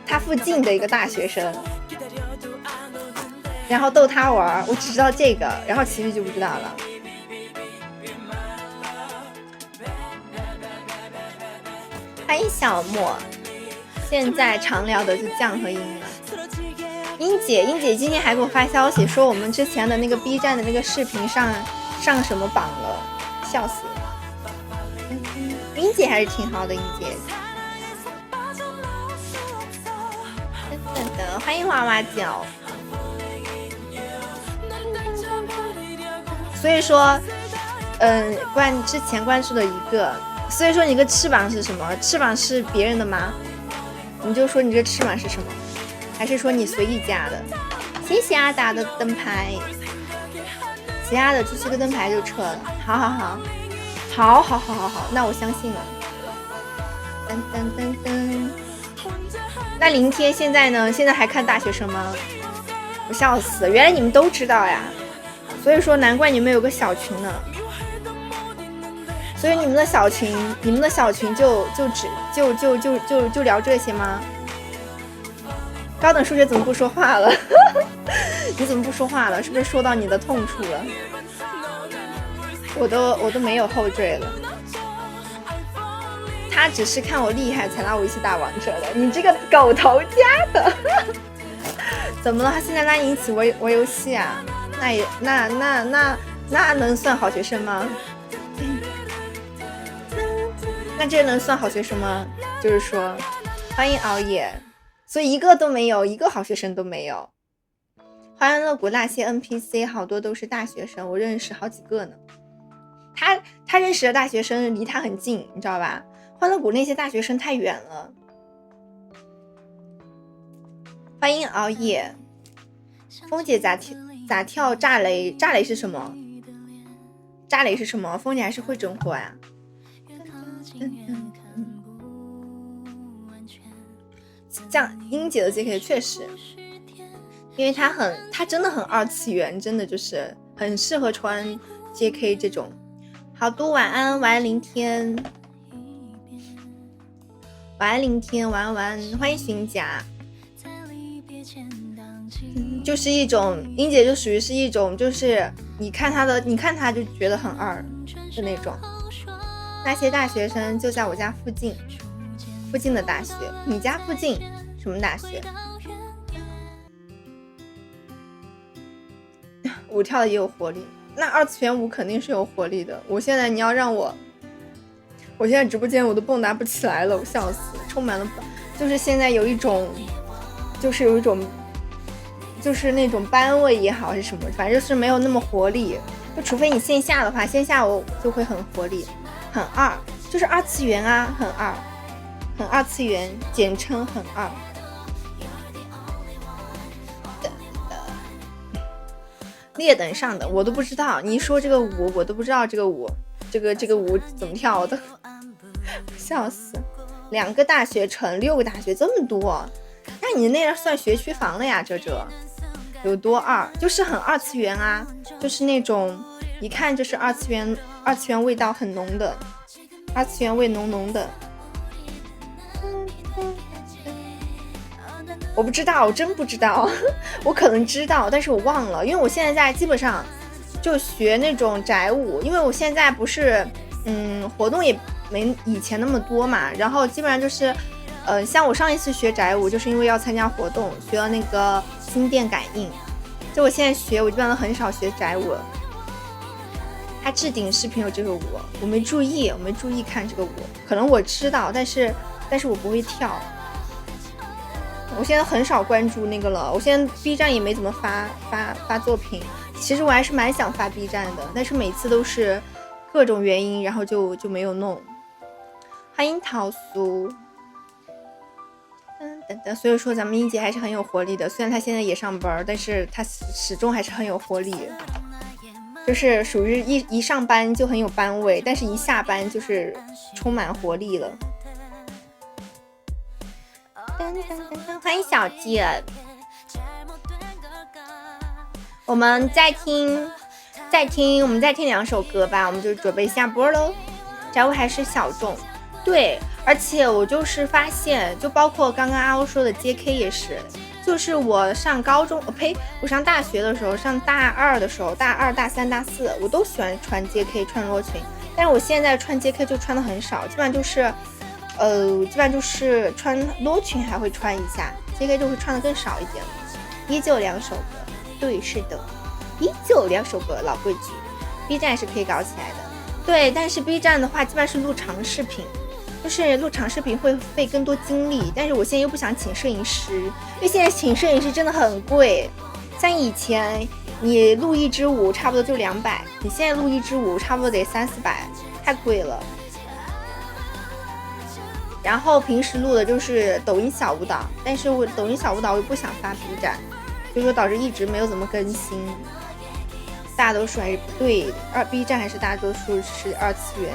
他附近的一个大学生。然后逗他玩，我只知道这个，然后其余就不知道了。欢迎小莫，现在常聊的就酱和音了。英姐今天还给我发消息说我们之前的那个 B 站的那个视频上什么榜了，笑死了。英姐还是挺好的，英姐。等等，欢迎娃娃脚。所以说，之前关注的一个，所以说你个翅膀是什么？翅膀是别人的吗？你就说你这翅膀是什么？还是说你随意加的？谢谢阿达的灯牌，其他的这7个灯牌就撤了。好，那我相信了。那林天现在呢？现在还看大学生吗？我笑死！原来你们都知道呀，所以说难怪你们有个小群呢。所以你们的小群就聊这些吗？高等数学怎么不说话了？你怎么不说话了？是不是说到你的痛处了？我都没有后缀了。他只是看我厉害才拉我一起打王者的，你这个狗头家的！怎么了？他现在拉你一起玩游戏啊？那能算好学生吗？那这能算好学生吗？就是说，欢迎熬夜，所以一个都没有，一个好学生都没有。欢乐谷那些 NPC 好多都是大学生，我认识好几个呢。他认识的大学生离他很近，你知道吧？欢乐谷那些大学生太远了。欢迎熬夜，峰姐咋跳炸雷？炸雷是什么？炸雷是什么？峰姐还是会整活啊。这样英姐的 JK 确实，因为她真的很二次元，真的就是很适合穿 JK 这种。好多晚安，晚安林天，晚安林天，晚安，欢迎寻甲。就是一种英姐就属于是一种，就是你看她就觉得很二的那种。那些大学生就在我家附近的大学。你家附近什么大学？舞跳的也有活力，那二次元舞肯定是有活力的。我现在你要让我现在直播间我都蹦跶不起来了，我笑死，充满了就是现在有一种就是那种班味也好是什么，反正就是没有那么活力。就除非你线下的话，线下我就会很活力，很二，就是二次元啊，很二次元，简称很二。劣等上的我都不知道，你一说这个舞我都不知道这个舞怎么跳的，笑死！2个大学城，6个大学，这么多，那你那算学区房了呀？这有多二？就是很二次元啊，就是那种一看就是二次元味道很浓的，二次元味浓浓的。我不知道，我真不知道，我可能知道，但是我忘了，因为我现在基本上就学那种宅舞，因为我现在不是活动也没以前那么多嘛，然后基本上就是像我上一次学宅舞就是因为要参加活动，学了那个心电感应，就我现在学我基本上很少学宅舞。他置顶视频有这个舞，我没注意看这个舞，可能我知道，但是我不会跳。我现在很少关注那个了，我现在 B 站也没怎么发作品。其实我还是蛮想发 B 站的，但是每次都是各种原因，然后就没有弄。欢迎桃酥，所以说咱们英姐还是很有活力的，虽然她现在也上班，但是她始终还是很有活力，就是属于一上班就很有班味，但是一下班就是充满活力了。欢迎小姐，我们再听2首歌吧，我们就准备下播喽。宅舞还是小众，对，而且我就是发现，就包括刚刚阿欧说的 JK 也是，就是我上高中，我上大学的时候，上大二的时候，大2、大3、大4，我都喜欢穿 JK 穿罗裙，但是我现在穿 JK 就穿的很少，基本上就是穿罗裙还会穿一下， JK 就会穿的更少一点了。依旧2首歌，对，是的，依旧2首歌，老规矩。B 站是可以搞起来的，对，但是 B 站的话基本上是录长视频，就是录长视频会费更多精力，但是我现在又不想请摄影师，因为现在请摄影师真的很贵，像以前你录一支舞差不多就200，你现在录一支舞差不多得300-400，太贵了。然后平时录的就是抖音小舞蹈，但是我抖音小舞蹈我又不想发 B 站，所以说导致一直没有怎么更新。大多数还是对，B 站还是大多数是二次元。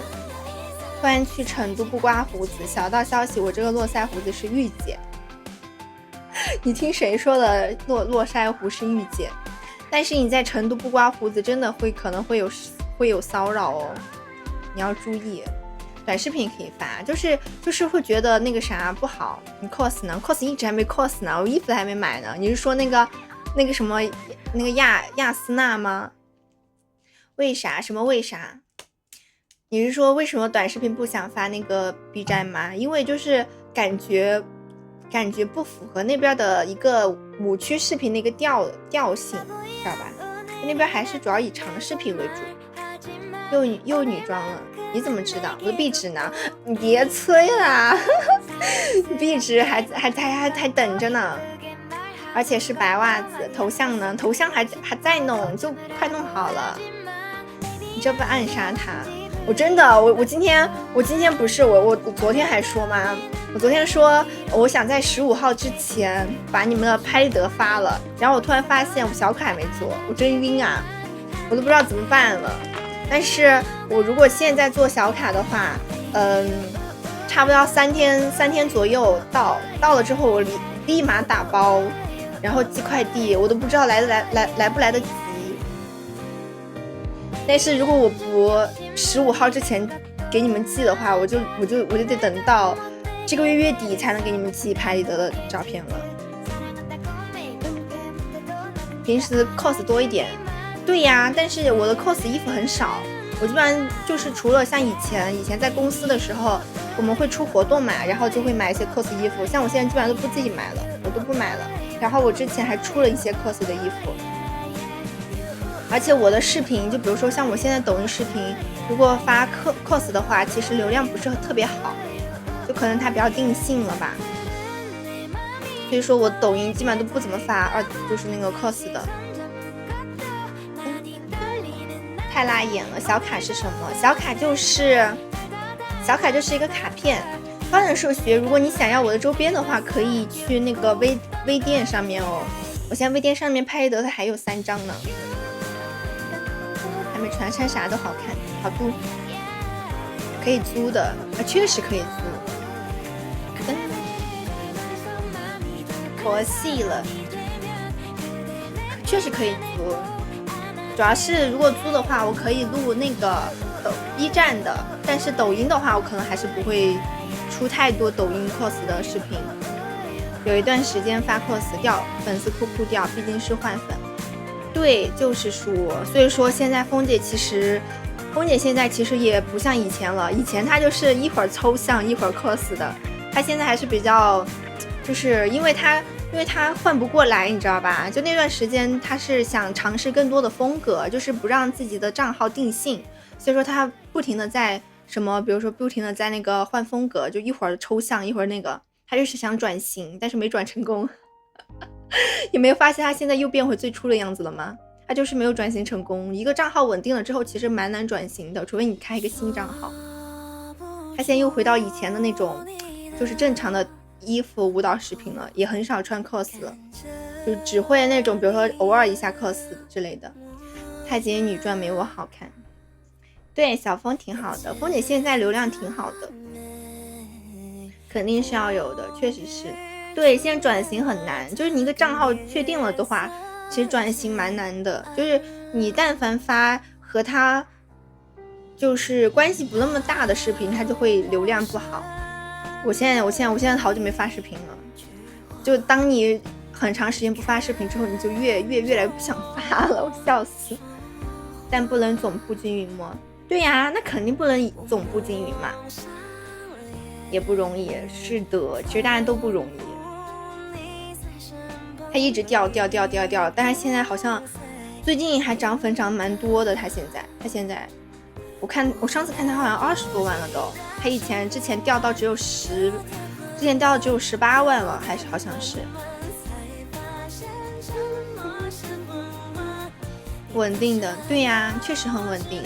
突然去成都不刮胡子，小道消息，我这个络腮胡子是御姐。你听谁说的络腮胡是御姐？但是你在成都不刮胡子，真的可能会有骚扰哦，你要注意。短视频可以发，就是会觉得那个啥不好。你 cos 呢 ？cos 一直还没 cos 呢，我衣服还没买呢。你是说那个什么那个亚丝娜吗？为啥？什么为啥？你是说为什么短视频不想发那个 B 站吗？因为就是感觉不符合那边的一个5区视频的一个调性，知道吧？那边还是主要以长视频为主。又女装了，你怎么知道？我的壁纸呢？你别催啦，壁纸还等着呢，而且是白袜子。头像呢？头像还在弄，就快弄好了。你这不暗杀他？我真的，我今天不是我昨天还说吗？我昨天说我想在15号之前把你们的拍立得发了，然后我突然发现我小可还没做，我真晕啊，我都不知道怎么办了。但是我如果现在做小卡的话，差不多要3天左右到了之后，我立马打包，然后寄快递，我都不知道来不来得及。但是如果我不15号之前给你们寄的话，我就得等到这个月底才能给你们寄拍立得的照片了。平时 cos 多一点。对呀，但是我的 cos 衣服很少，我基本上就是除了像以前在公司的时候，我们会出活动嘛，然后就会买一些 cos 衣服，像我现在基本上都不自己买了，我都不买了。然后我之前还出了一些 cos 的衣服，而且我的视频，就比如说像我现在抖音视频，如果发 cos 的话，其实流量不是特别好，就可能它比较定性了吧。所以说我抖音基本上都不怎么发就是那个 cos 的。太辣眼了！小卡是什么？小卡就是一个卡片。高等数学，如果你想要我的周边的话，可以去那个微店上面哦。我现在微店上面拍立得的还有3张呢，还没穿啥都好看，好租，可以租的，确实可以租。佛系了，确实可以租。主要是如果租的话，我可以录那个B 站的，但是抖音的话，我可能还是不会出太多抖音 cos 的视频。有一段时间发 cos 掉，粉丝哭掉，毕竟是换粉。对，就是说，所以说现在峰姐现在其实也不像以前了，以前她就是一会儿抽象一会儿 cos 的，她现在还是比较，就是因为她换不过来，你知道吧？就那段时间他是想尝试更多的风格，就是不让自己的账号定性，所以说他不停的在比如说不停的在那个换风格，就一会儿抽象一会儿那个，他就是想转型，但是没转成功。你没有发现他现在又变回最初的样子了吗？他就是没有转型成功。一个账号稳定了之后，其实蛮难转型的，除非你开一个新账号。他现在又回到以前的那种，就是正常的衣服舞蹈视频了，也很少穿 cos 了，就只会那种比如说偶尔一下 cos 之类的。太极女传没我好看。对，小峰挺好的，峰姐现在流量挺好的，肯定是要有的，确实是。对，现在转型很难，就是你一个账号确定了的话，其实转型蛮难的，就是你但凡发和他就是关系不那么大的视频，他就会流量不好。我现在好久没发视频了，就当你很长时间不发视频之后，你就越来不想发了，我笑死。但不能总部均匀吗？对呀，那肯定不能总部均匀嘛，也不容易。是的，其实大家都不容易。他一直掉，但是现在好像最近还涨粉涨蛮多的。他现在我上次看他好像20多万了都，他之前掉到只有18万了，还是好像是。稳定的，对呀，确实很稳定。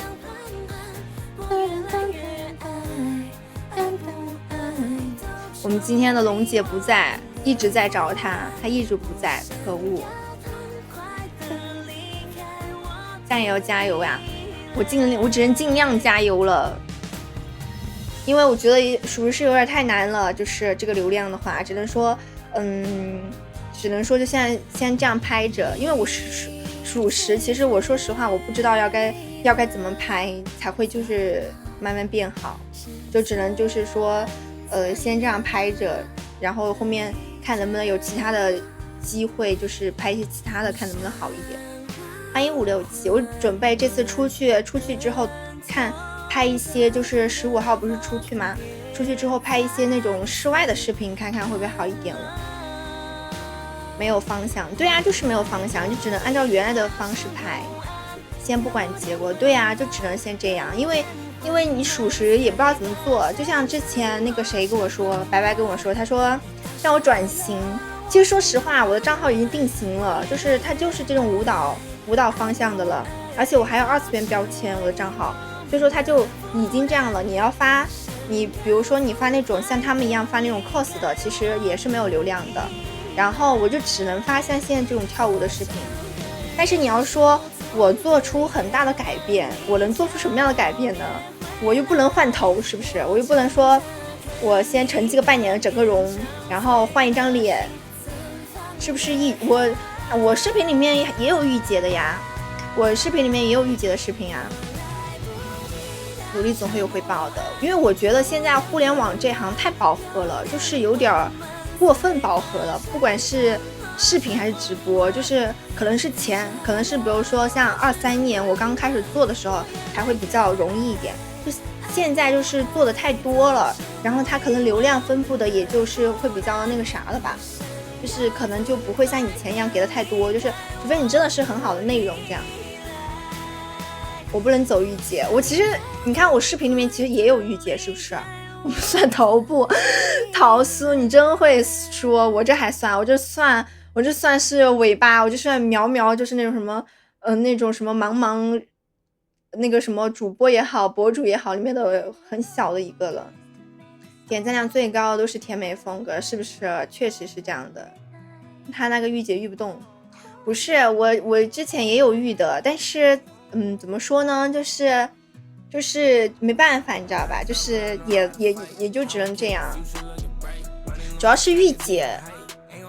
我们今天的龙姐不在，一直在找她一直不在，可恶！加油呀！我只能尽量加油了，因为我觉得属实是有点太难了，就是这个流量的话，只能说就现在先这样拍着，因为我属实，其实我说实话，我不知道要该怎么拍才会就是慢慢变好，就只能就是说先这样拍着，然后后面看能不能有其他的机会，就是拍一些其他的，看能不能好一点。欢迎567，我准备这次出去之后看拍一些，就是15号不是出去吗？出去之后拍一些那种室外的视频，看看会不会好一点了。没有方向，对啊，就是没有方向，就只能按照原来的方式拍，先不管结果。对啊，就只能先这样，因为你属实也不知道怎么做。就像之前那个谁跟我说，白白跟我说，他说让我转型。其实说实话，我的账号已经定型了，就是它就是这种舞蹈方向的了，而且我还有2次元标签，我的账号，所以说它就已经这样了。你要发，你比如说你发那种像他们一样发那种 cos 的，其实也是没有流量的。然后我就只能发像现在这种跳舞的视频。但是你要说我做出很大的改变，我能做出什么样的改变呢？我又不能换头，是不是？我又不能说我先沉寂个半年整个容，然后换一张脸，是不是？我视频里面也有御姐的呀，我视频里面也有御姐的视频啊。努力总会有回报的，因为我觉得现在互联网这行太饱和了，就是有点过分饱和了，不管是视频还是直播，就是可能是可能是比如说像23年我刚开始做的时候才会比较容易一点，就现在就是做的太多了，然后它可能流量分布的也就是会比较那个啥了吧，就是可能就不会像以前一样给的太多，就是除非你真的是很好的内容这样。我不能走御姐，我其实你看我视频里面其实也有御姐，是不是？我不算头部桃酥，你真会说，我这还算，我这算是尾巴，我就算苗，就是那种什么那种什么茫那个什么主播也好，博主也好，里面的很小的一个了。点赞量最高的都是甜美风格，是不是？确实是这样的。他那个御姐御不动，不是我之前也有御的，但是怎么说呢，就是没办法，你知道吧？就是也就只能这样。主要是御姐，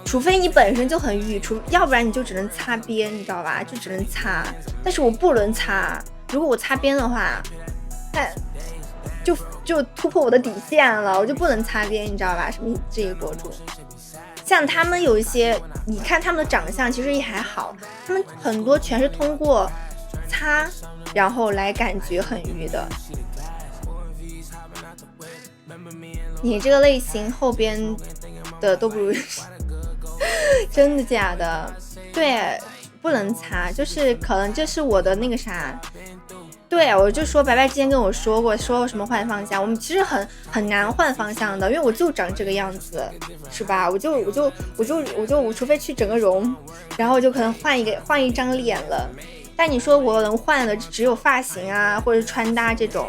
除非你本身就很御，要不然你就只能擦边，你知道吧？就只能擦。但是我不能擦，如果我擦边的话，那就突破我的底线了，我就不能擦边，你知道吧？什么这个博主，像他们有一些，你看他们的长相其实也还好，他们很多全是通过擦然后来感觉很御的。你这个类型后边的都不如真的假的？对，不能擦，就是可能这是我的那个啥。对，我就说白白之前跟我说过什么换方向，我们其实很难换方向的，因为我就长这个样子，是吧？我除非去整个容，然后就可能换一张脸了。但你说我能换的只有发型啊，或者穿搭这种。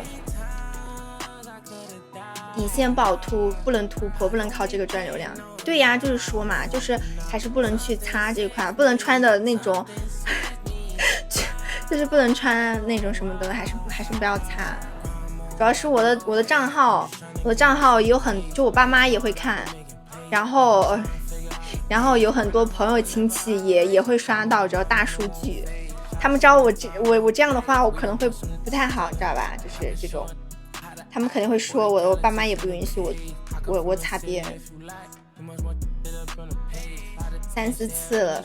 底线不好不能突破，不能靠这个赚流量。对呀，就是说嘛，就是还是不能去擦这块，不能穿的那种就是不能穿那种什么的，还是不要擦。主要是我的账号有就我爸妈也会看，然后有很多朋友亲戚也会刷到，只要大数据，他们知道我这样的话，我可能会不太好，你知道吧？就是这种。他们肯定会说我爸妈也不允许我擦边3-4次了，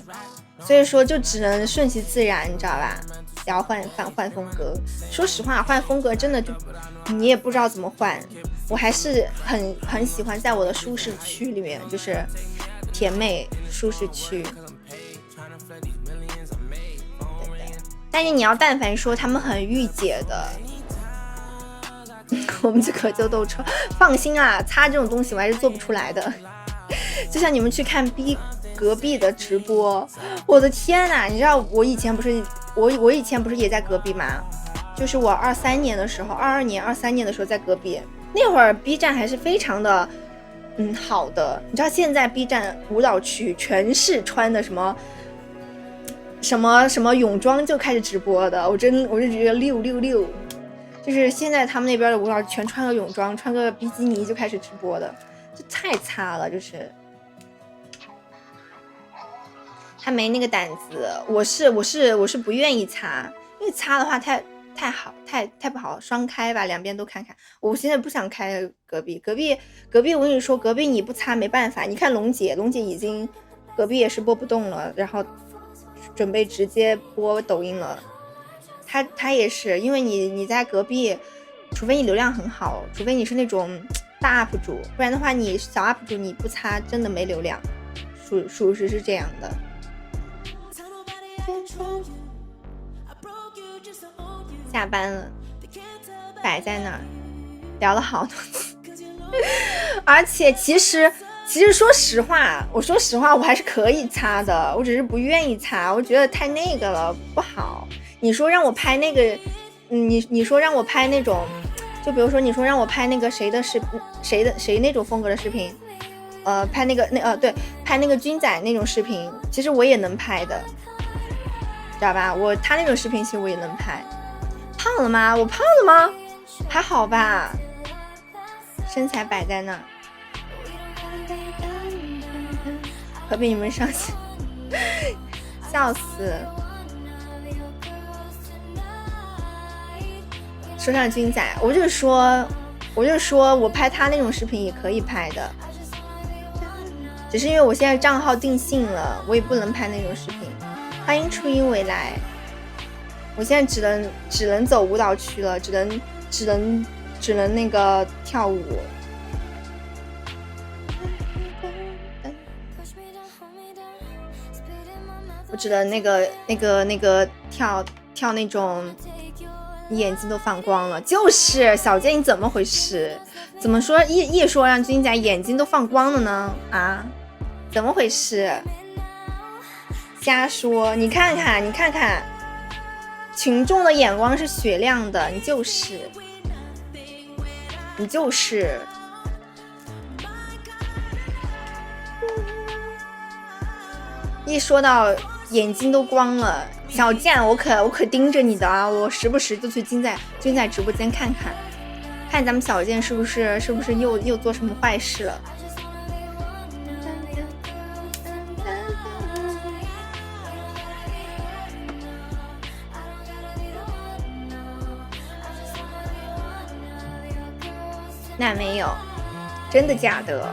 所以说就只能顺其自然，你知道吧？然后换风格。说实话，换风格真的就你也不知道怎么换。我还是很喜欢在我的舒适区里面，就是甜妹舒适区。但是你要但凡说他们很御姐的。我们这可就都放心啊，擦这种东西我还是做不出来的。就像你们去看隔壁的直播，我的天哪！你知道我以前不是也在隔壁吗？就是我22年的时候，23年的时候在隔壁，那会儿 B 站还是非常的好的。你知道现在 B 站舞蹈区全是穿的什么泳装就开始直播的，我就觉得666。就是现在他们那边的舞蹈全穿个泳装，穿个比基尼就开始直播的，这太差了，就是他没那个胆子。我是不愿意擦，因为擦的话太不好，双开吧，两边都看看。我现在不想开隔壁，我跟你说，隔壁你不擦没办法。你看龙姐已经隔壁也是播不动了，然后准备直接播抖音了。他也是，因为你在隔壁，除非你流量很好，除非你是那种大 UP 主，不然的话你小 UP 主你不擦真的没流量，属实是这样的。下班了，摆在那儿聊了好多次，而且其实说实话，我还是可以擦的，我只是不愿意擦，我觉得太那个了，不好。你说让我拍那个，你说让我拍那种，就比如说你说让我拍那个谁的视频，谁那种风格的视频，拍对，拍那个军仔那种视频，其实我也能拍的，知道吧？他那种视频其实我也能拍。胖了吗？我胖了吗？还好吧，身材摆在那儿。可比你们上去，笑死！说上军仔，我就说我拍他那种视频也可以拍的，只是因为我现在账号定性了，我也不能拍那种视频。欢迎初音未来。我现在只能走舞蹈区了，只能那个跳舞。我只能那个跳那种，你眼睛都放光了。就是小健，你怎么回事？怎么说一说让君仔眼睛都放光了呢？啊，怎么回事？瞎说！你看看。群众的眼光是雪亮的，你就是一说到眼睛都光了，小健，我可盯着你的啊！我时不时就去君仔直播间看咱们小健是不是又做什么坏事了。那没有，真的假的？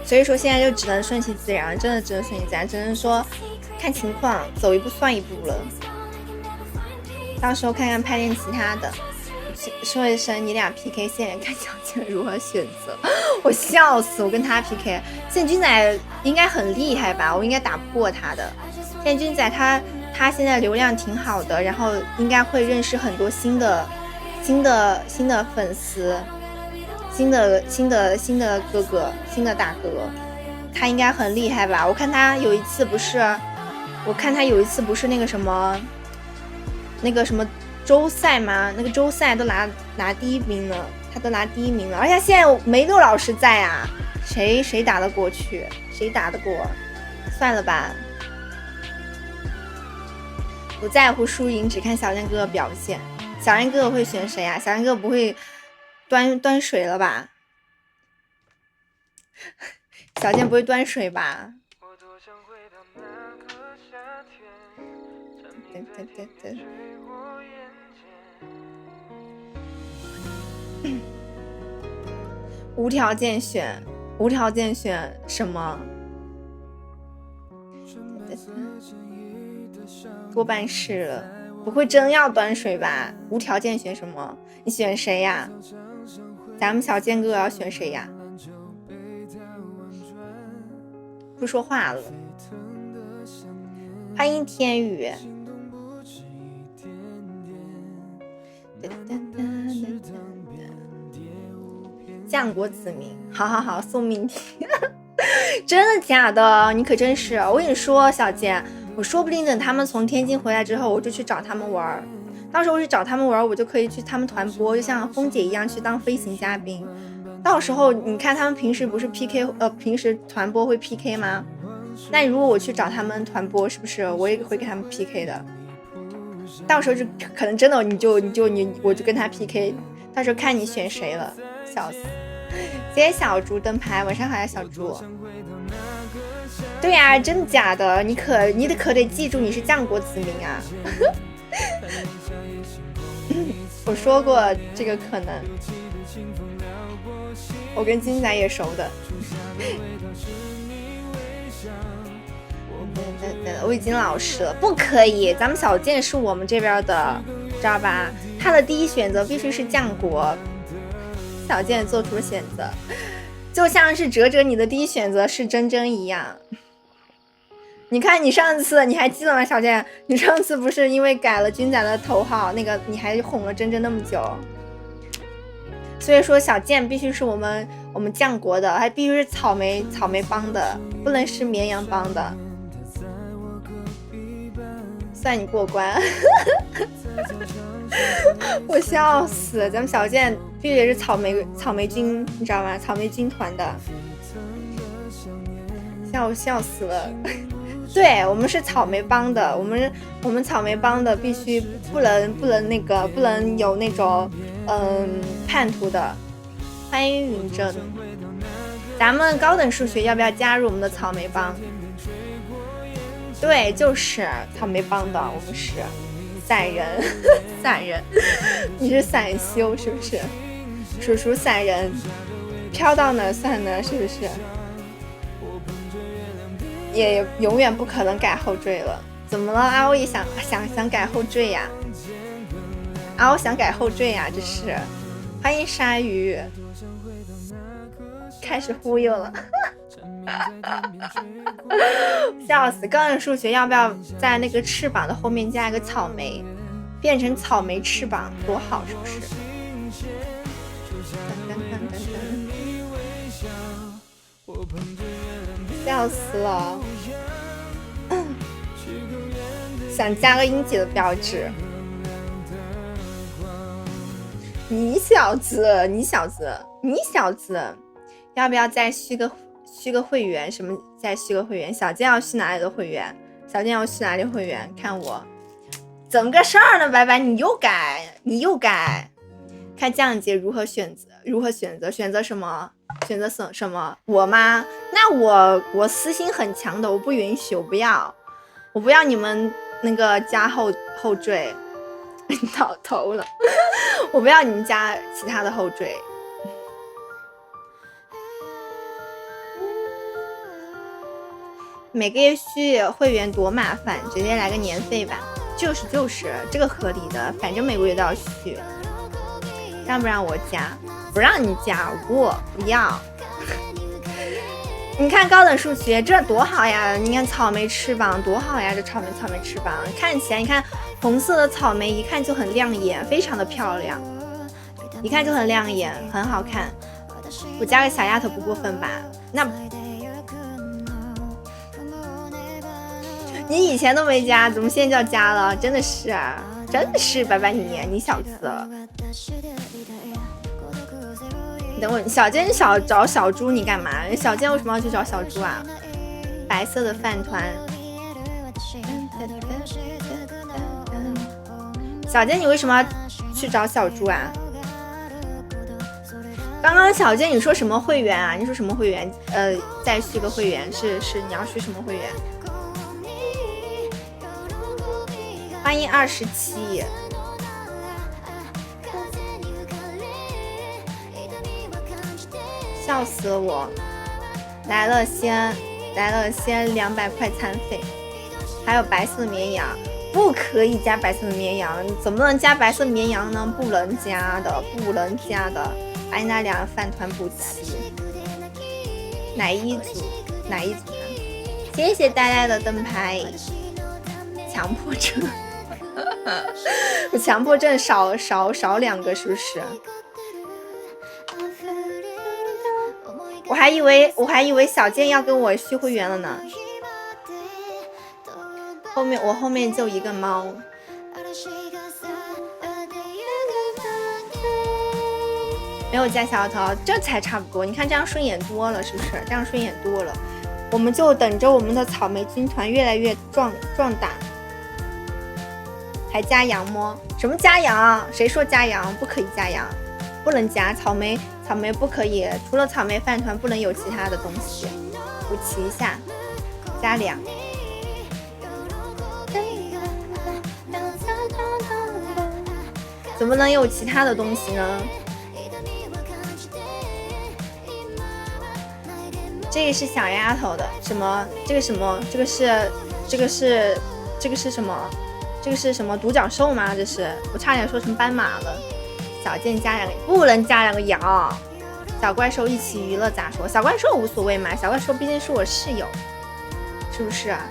所以说现在就只能顺其自然，真的只能顺其自然，只能说看情况，走一步算一步了。到时候看看拍点其他的。说一声你俩 PK， 现在看小健如何选择。我笑死，我跟他 PK。现在君仔应该很厉害吧？我应该打不过他的。现在君仔他现在流量挺好的，然后应该会认识很多新的粉丝，新的哥哥，新的大哥，他应该很厉害吧？我看他有一次不是那个什么周赛吗？那个周赛都拿第一名了，他都拿第一名了，而且现在没六老师在啊，谁打得过去？谁打得过？算了吧，不在乎输赢，只看小健哥哥表现。小健哥哥会选谁啊？小健哥哥不会端水了吧？小健不会端水吧？对。无条件选什么？多半是了，不会真要端水吧？无条件选什么？你选谁呀？咱们小健哥要选谁呀？不说话了。欢迎天宇。降国子民，好，送命题。真的假的？你可真是！我跟你说，小健，我说不定等他们从天津回来之后，我就去找他们玩。到时候我去找他们玩，我就可以去他们团播，就像峰姐一样去当飞行嘉宾。到时候你看他们平时不是 PK，平时团播会 PK 吗？那如果我去找他们团播，是不是我也会跟他们 PK 的？到时候就可能真的我就跟他 PK， 到时候看你选谁了，笑死！谢谢小猪灯牌，晚上好呀，小猪。对呀、真的假的？你可得记住你是降国子民啊！我说过这个可能，我跟金仔也熟的。我已经老实了，不可以。咱们小健是我们这边的，知道吧？他的第一选择必须是降国。小健做出了选择，就像是哲哲你的第一选择是真真一样。你看你上次你还记得吗，小健？你上次不是因为改了军仔的头号，那个你还哄了真真那么久。所以说小健必须是我们降国的，还必须是草莓帮的，不能是绵羊帮的。算你过关。我笑死，咱们小健必须也是草莓军，你知道吗？草莓军团的，笑死了。对，我们是草莓帮的，我们草莓帮的必须不能有那种叛徒的。欢迎云真，咱们高等数学要不要加入我们的草莓帮？对，就是草莓帮的，我们是散人，散人，你是散修是不是？属鼠散人，飘到哪算哪，是不是？也永远不可能改后缀了。怎么了？阿欧也想改后缀呀？阿欧想改后缀呀？这是。欢迎鲨鱼，开始忽悠了。笑死！高等数学要不要在那个翅膀的后面加一个草莓，变成草莓翅膀，多好，是不是？笑死了！想加个音节的标志。你小子，要不要再续个会员？什么再续个会员？小健要续哪里的会员？小健要续哪里会员？看我怎么个事儿呢？白白，你又改，看降姐如何选择？选择什么？选择什么？我吗？那我私心很强的，我不允许，我不要你们那个加后缀。到头了。我不要你们加其他的后缀。每个月续会员多麻烦，直接来个年费吧。就是这个合理的，反正每个月都要续。让不让我加？不让你加，不要。你看高等数学这多好呀！你看草莓翅膀多好呀！这草莓翅膀看起来，你看红色的草莓一看就很亮眼，非常的漂亮，一看就很亮眼，很好看。我加个小丫头不过分吧？那你以前都没加，怎么现在就要加了？真的是白白你小子。等会小健找小猪你干嘛？小健为什么要去找小猪啊？白色的饭团。小健你为什么要去找小猪啊？刚刚小健你说什么会员啊？你说什么会员？再续个会员是你要续什么会员？欢迎27。笑死了我！来了先200块餐费，还有白色绵羊，不可以加白色的绵羊，怎么能加白色绵羊呢？不能加的，把你那2个饭团补齐。哪一组呢？谢谢呆呆的灯牌。强迫症，我强迫症少2个是不是？我还以为小健要跟我续会员了呢。我后面就一个猫。没有加小头，这才差不多。你看这样顺眼多了，是不是？这样顺眼多了。我们就等着我们的草莓军团越来越壮大。还加羊么？什么加羊？谁说加羊？不可以加羊，不能加草莓不可以，除了草莓饭团不能有其他的东西。补齐一下，加2。怎么能有其他的东西呢？这个是小丫头的什么？这个什么？这个是什么？这个是什么独角兽吗？这是我差点说成斑马了。小剑加2个，不能加2个羊。小怪兽一起娱乐咋说？小怪兽无所谓嘛，小怪兽毕竟是我室友，是不是啊？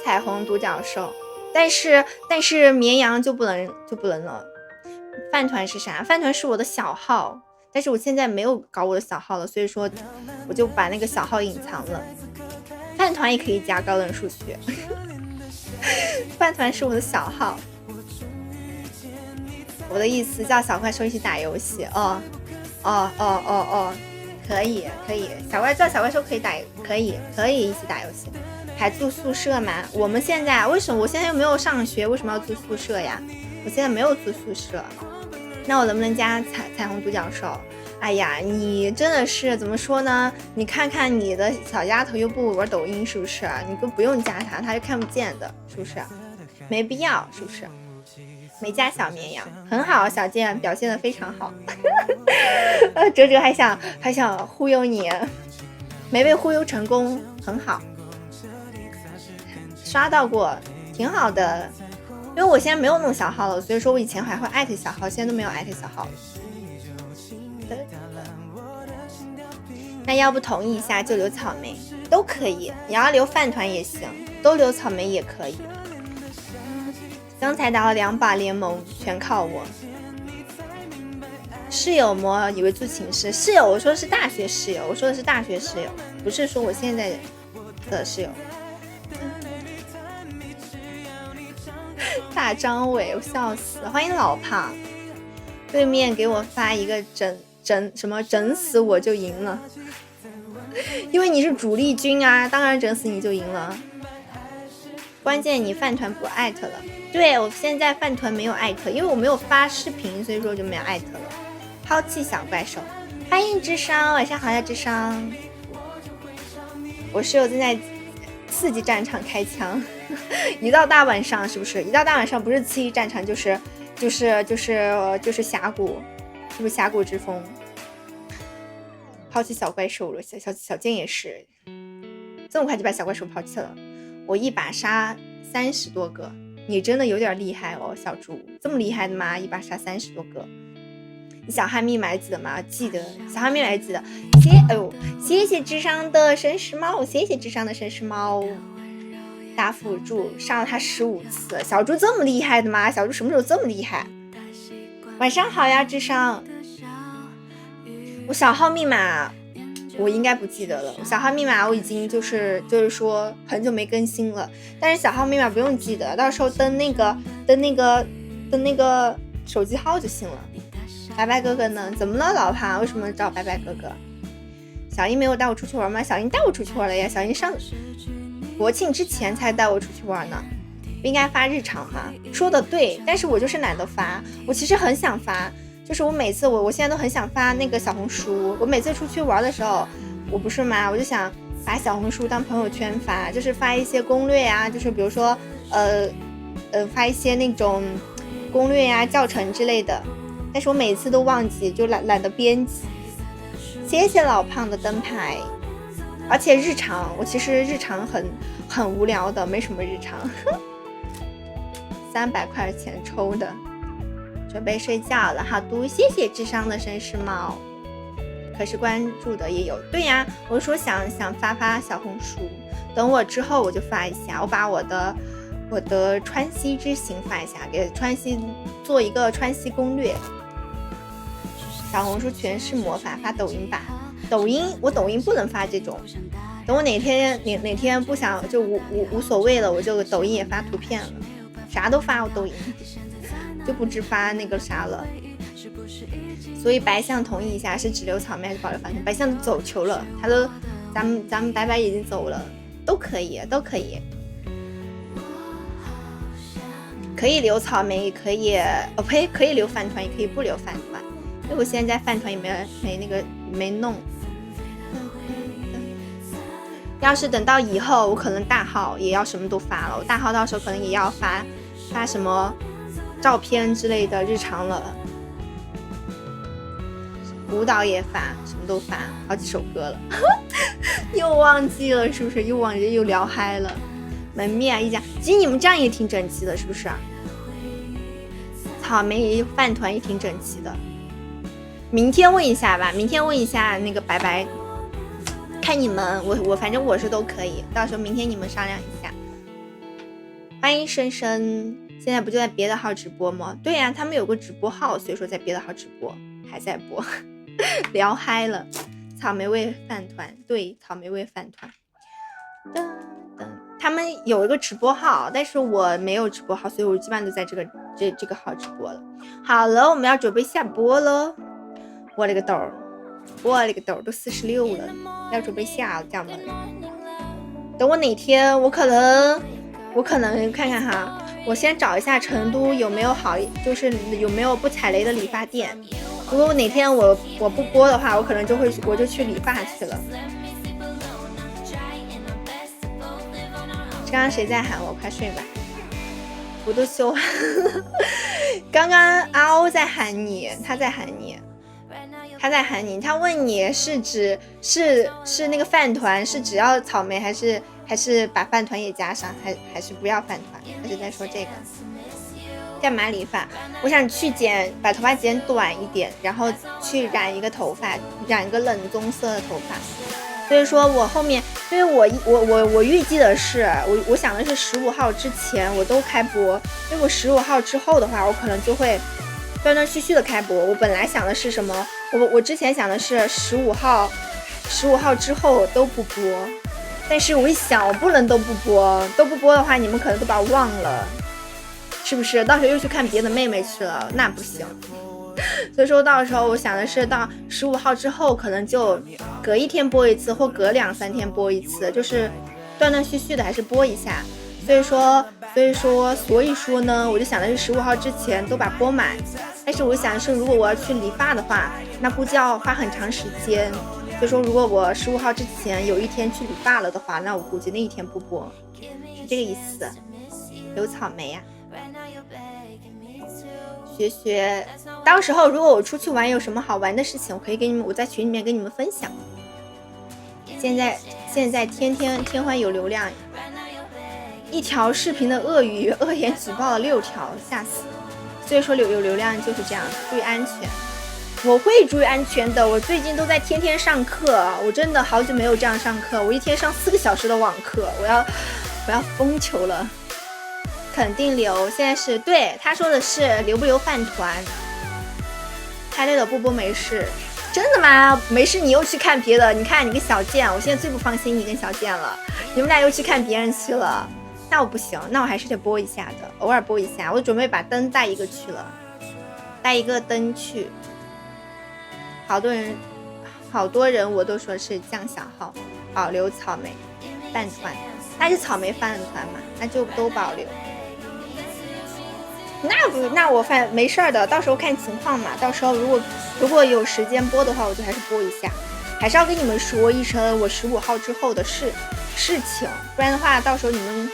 彩虹独角兽，但是绵羊就不能了。饭团是啥？饭团是我的小号，但是我现在没有搞我的小号了，所以说我就把那个小号隐藏了。饭团也可以加高等数学。饭团是我的小号。我的意思叫小怪兽一起打游戏。可以，小怪兽可以一起打游戏。还住宿舍吗？我们现在为什么？我现在又没有上学，为什么要住宿舍呀？我现在没有住宿舍。那我能不能加彩虹独角兽？哎呀，你真的是怎么说呢？你看看你的小丫头又不玩抖音，是不是？你都不用加她就看不见的，是不是？没必要，是不是？没加小绵羊，很好，小健表现得非常好。哲哲还想忽悠你，没被忽悠成功，很好。刷到过，挺好的。因为我现在没有弄小号了，所以说我以前还会艾特小号，现在都没有艾特小号了。那要不同意一下就留草莓都可以，你要留饭团也行，都留草莓也可以。刚才打了2把联盟，全靠我。室友么？以为住寝室？室友，我说的是大学室友，不是说我现在的室友。大张伟，我笑死！欢迎老胖。对面给我发一个整死我就赢了，因为你是主力军啊，当然整死你就赢了。关键你饭团不艾特了，对，我现在饭团没有艾特，因为我没有发视频，所以说我就没有艾特了。抛弃小怪兽，欢迎智商，晚上好呀，智商。我室友正在4级战场开枪，一到大晚上是不是？一到大晚上不是4级战场就是峡谷，是不是峡谷之风？抛弃小怪兽了，小剑也是，这么快就把小怪兽抛弃了。我一把杀30多个，你真的有点厉害哦，小猪，这么厉害的吗？一把杀30多个。你小汉密码记得吗？记得，小汉密码记得。谢谢智商的绅士猫，谢谢智商的绅士猫。大辅助上了他15次，小猪这么厉害的吗？小猪什么时候这么厉害？晚上好呀，智商。我小号密码我应该不记得了，小号密码我已经就是说很久没更新了，但是小号密码不用记得，到时候登那个手机号就行了。白白哥哥呢？怎么了老潘？为什么找白白哥哥？小英没有带我出去玩吗？小英带我出去玩了呀，小英上国庆之前才带我出去玩呢。不应该发日常吗？说的对，但是我就是懒得发。我其实很想发，就是我每次我现在都很想发那个小红书。我每次出去玩的时候，我不是嘛，我就想把小红书当朋友圈发，就是发一些攻略啊，就是比如说发一些那种攻略啊、教程之类的。但是我每次都忘记，就懒得编辑。谢谢老胖的灯牌。而且日常，我其实日常很无聊的，没什么日常。300块钱抽的。准备睡觉了，好读，谢谢智商的绅士猫。可是关注的也有，对呀，我说想发小红书，等我之后我就发一下，我把我的川西之行发一下，给川西做一个川西攻略。小红书全是魔法，发抖音吧。我抖音不能发这种，等我哪天不想就无所谓了，我就抖音也发图片了，啥都发我抖音。就不知发那个啥了。所以白象同意一下，是只留草莓还是保留饭团？白象都走球了，他都咱们白白已经走了，都可以，可以留草莓，也可以呸，可以留饭团，也可以不留饭团，因为我现在饭团也没弄。要是等到以后，我可能大号也要什么都发了，我大号到时候可能也要发什么照片之类的日常了，舞蹈也发，什么都发，好几首歌了。又忘记了是不是？又忘记又聊嗨了。门面一家，其实你们这样也挺整齐的，是不是？草莓饭团也挺整齐的。明天问一下吧，明天问一下那个白白，看你们，我反正我是都可以，到时候明天你们商量一下。欢迎深深，现在不就在别的号直播吗？对呀，他们有个直播号，所以说在别的号直播，还在播，聊嗨了。草莓味饭团，对，草莓味饭团。他们有一个直播号，但是我没有直播号，所以我基本上都在这个号直播了。好了，我们要准备下播了。我勒个豆儿，都46了，要准备下了，家人们。等我哪天，我可能看看哈，我先找一下成都有没有好，就是有没有不踩雷的理发店。如果哪天我不播的话，我可能我就去理发去了。刚刚谁在喊我？快睡吧，我都休。刚刚阿欧在喊你，他在喊你，他问你是指是那个饭团是只要草莓还是把饭团也加上，还是不要饭团？他就在说这个。干嘛理发？我想去把头发剪短一点，然后去染一个头发，染一个冷棕色的头发。所以说我后面，因为我预计的是，我想的是15号之前我都开播，因为我15号之后的话，我可能就会断断续续的开播。我本来想的是什么？我之前想的是15号之后都不播，但是我一想，我不能都不播的话，你们可能都把我忘了。是不是到时候又去看别的妹妹去了？那不行。所以说到时候我想的是到15号之后，可能就隔一天播一次，或隔2-3天播一次，就是断断续续的还是播一下。所以说呢，我就想的是15号之前都把播满。但是我想的是，如果我要去理发的话，那估计要花很长时间。所以说如果我15号之前有一天去理发了的话，那我估计那一天不播，是这个意思。有草莓呀。学，到时候如果我出去玩有什么好玩的事情，我可以我在群里面跟你们分享。现在天欢有流量，一条视频的恶言举报了6条，吓死。所以说有流量就是这样，注意安全。我会注意安全的，我最近都在天天上课，我真的好久没有这样上课，我一天上4个小时的网课，我要疯球了。肯定留，现在是对他说的是留不留饭团，太累了不播没事。真的吗？没事，你又去看别的，你看你跟小健，我现在最不放心你跟小健了，你们俩又去看别人去了，那我不行，那我还是得播一下的，偶尔播一下。我准备把灯带一个去了，带一个灯去。好多人我都说是降小号，保留草莓饭团，那就草莓饭团嘛，那就都保留。那我没事的，到时候看情况嘛。到时候如果有时间播的话，我就还是播一下，还是要跟你们说一声我15号之后的事情，不然的话，到时候你们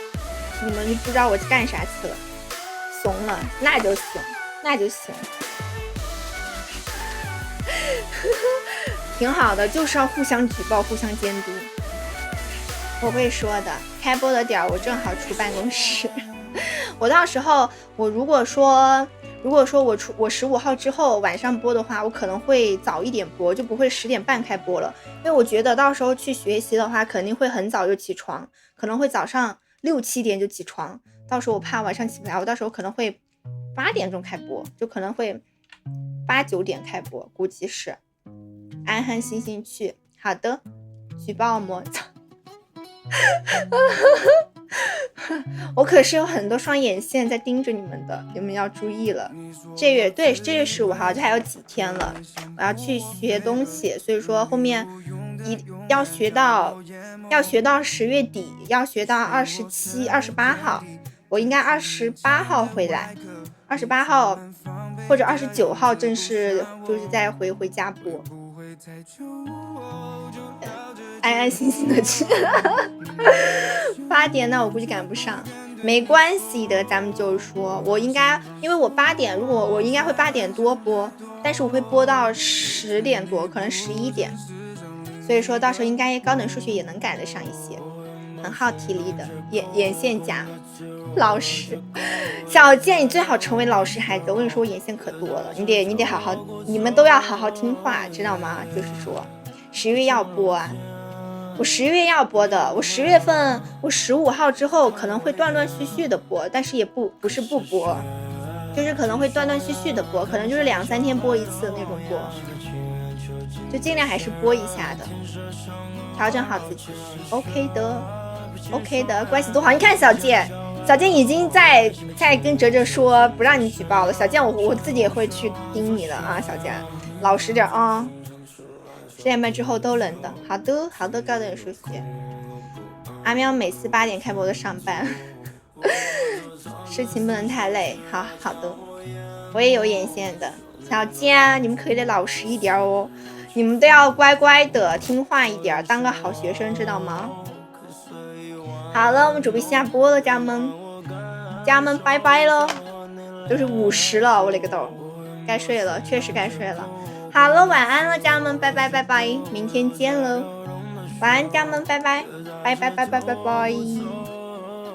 就不知道我干啥去了。怂了，那就行，挺好的，就是要互相举报，互相监督。我会说的，开播的点我正好出办公室。我到时候如果说我15号之后晚上播的话，我可能会早一点播，就不会10点半开播了，因为我觉得到时候去学习的话肯定会很早就起床，可能会早上6-7点就起床，到时候我怕晚上起不来，我到时候可能会8点钟开播，就可能会8-9点开播，估计是安安心心去。好的，举报么我可是有很多双眼线在盯着你们的，你们要注意了。这月15号，这还有几天了，我要去学东西，所以说后面要学到10月底，要学到27、28号，我应该28号回来，28号或者29号正式就是再回家播。安安心心的吃8点呢我估计赶不上，没关系的，咱们就是说我应该，因为我8点，如果我应该会8点多播，但是我会播到10点多，可能11点，所以说到时候应该高等数学也能赶得上一些，很耗体力的。眼线夹老师，小健你最好成为老师孩子，我跟你说我眼线可多了，你得好好，你们都要好好听话，知道吗？就是说10月要播啊，我10月要播的，我10月份我15号之后可能会断断续续的播，但是也不是不播，就是可能会断断续续的播，可能就是2、3天播一次的那种播，就尽量还是播一下的，调整好自己。 OK 的，关系多好。你看小健已经在跟哲哲说不让你举报了，小健我自己也会去盯你的啊，小健老实点啊。10点半之后都冷的。好的，高等数学。阿喵每次8点开播都上班，事情不能太累。好的，我也有眼线的。小健，你们可以得老实一点哦，你们都要乖乖的听话一点，当个好学生，知道吗？好了，我们准备下播了，家人们拜拜了，都是50了，我勒个豆，该睡了，确实该睡了。好了，晚安了，家人们，拜拜，明天见喽，晚安，家人们，拜拜。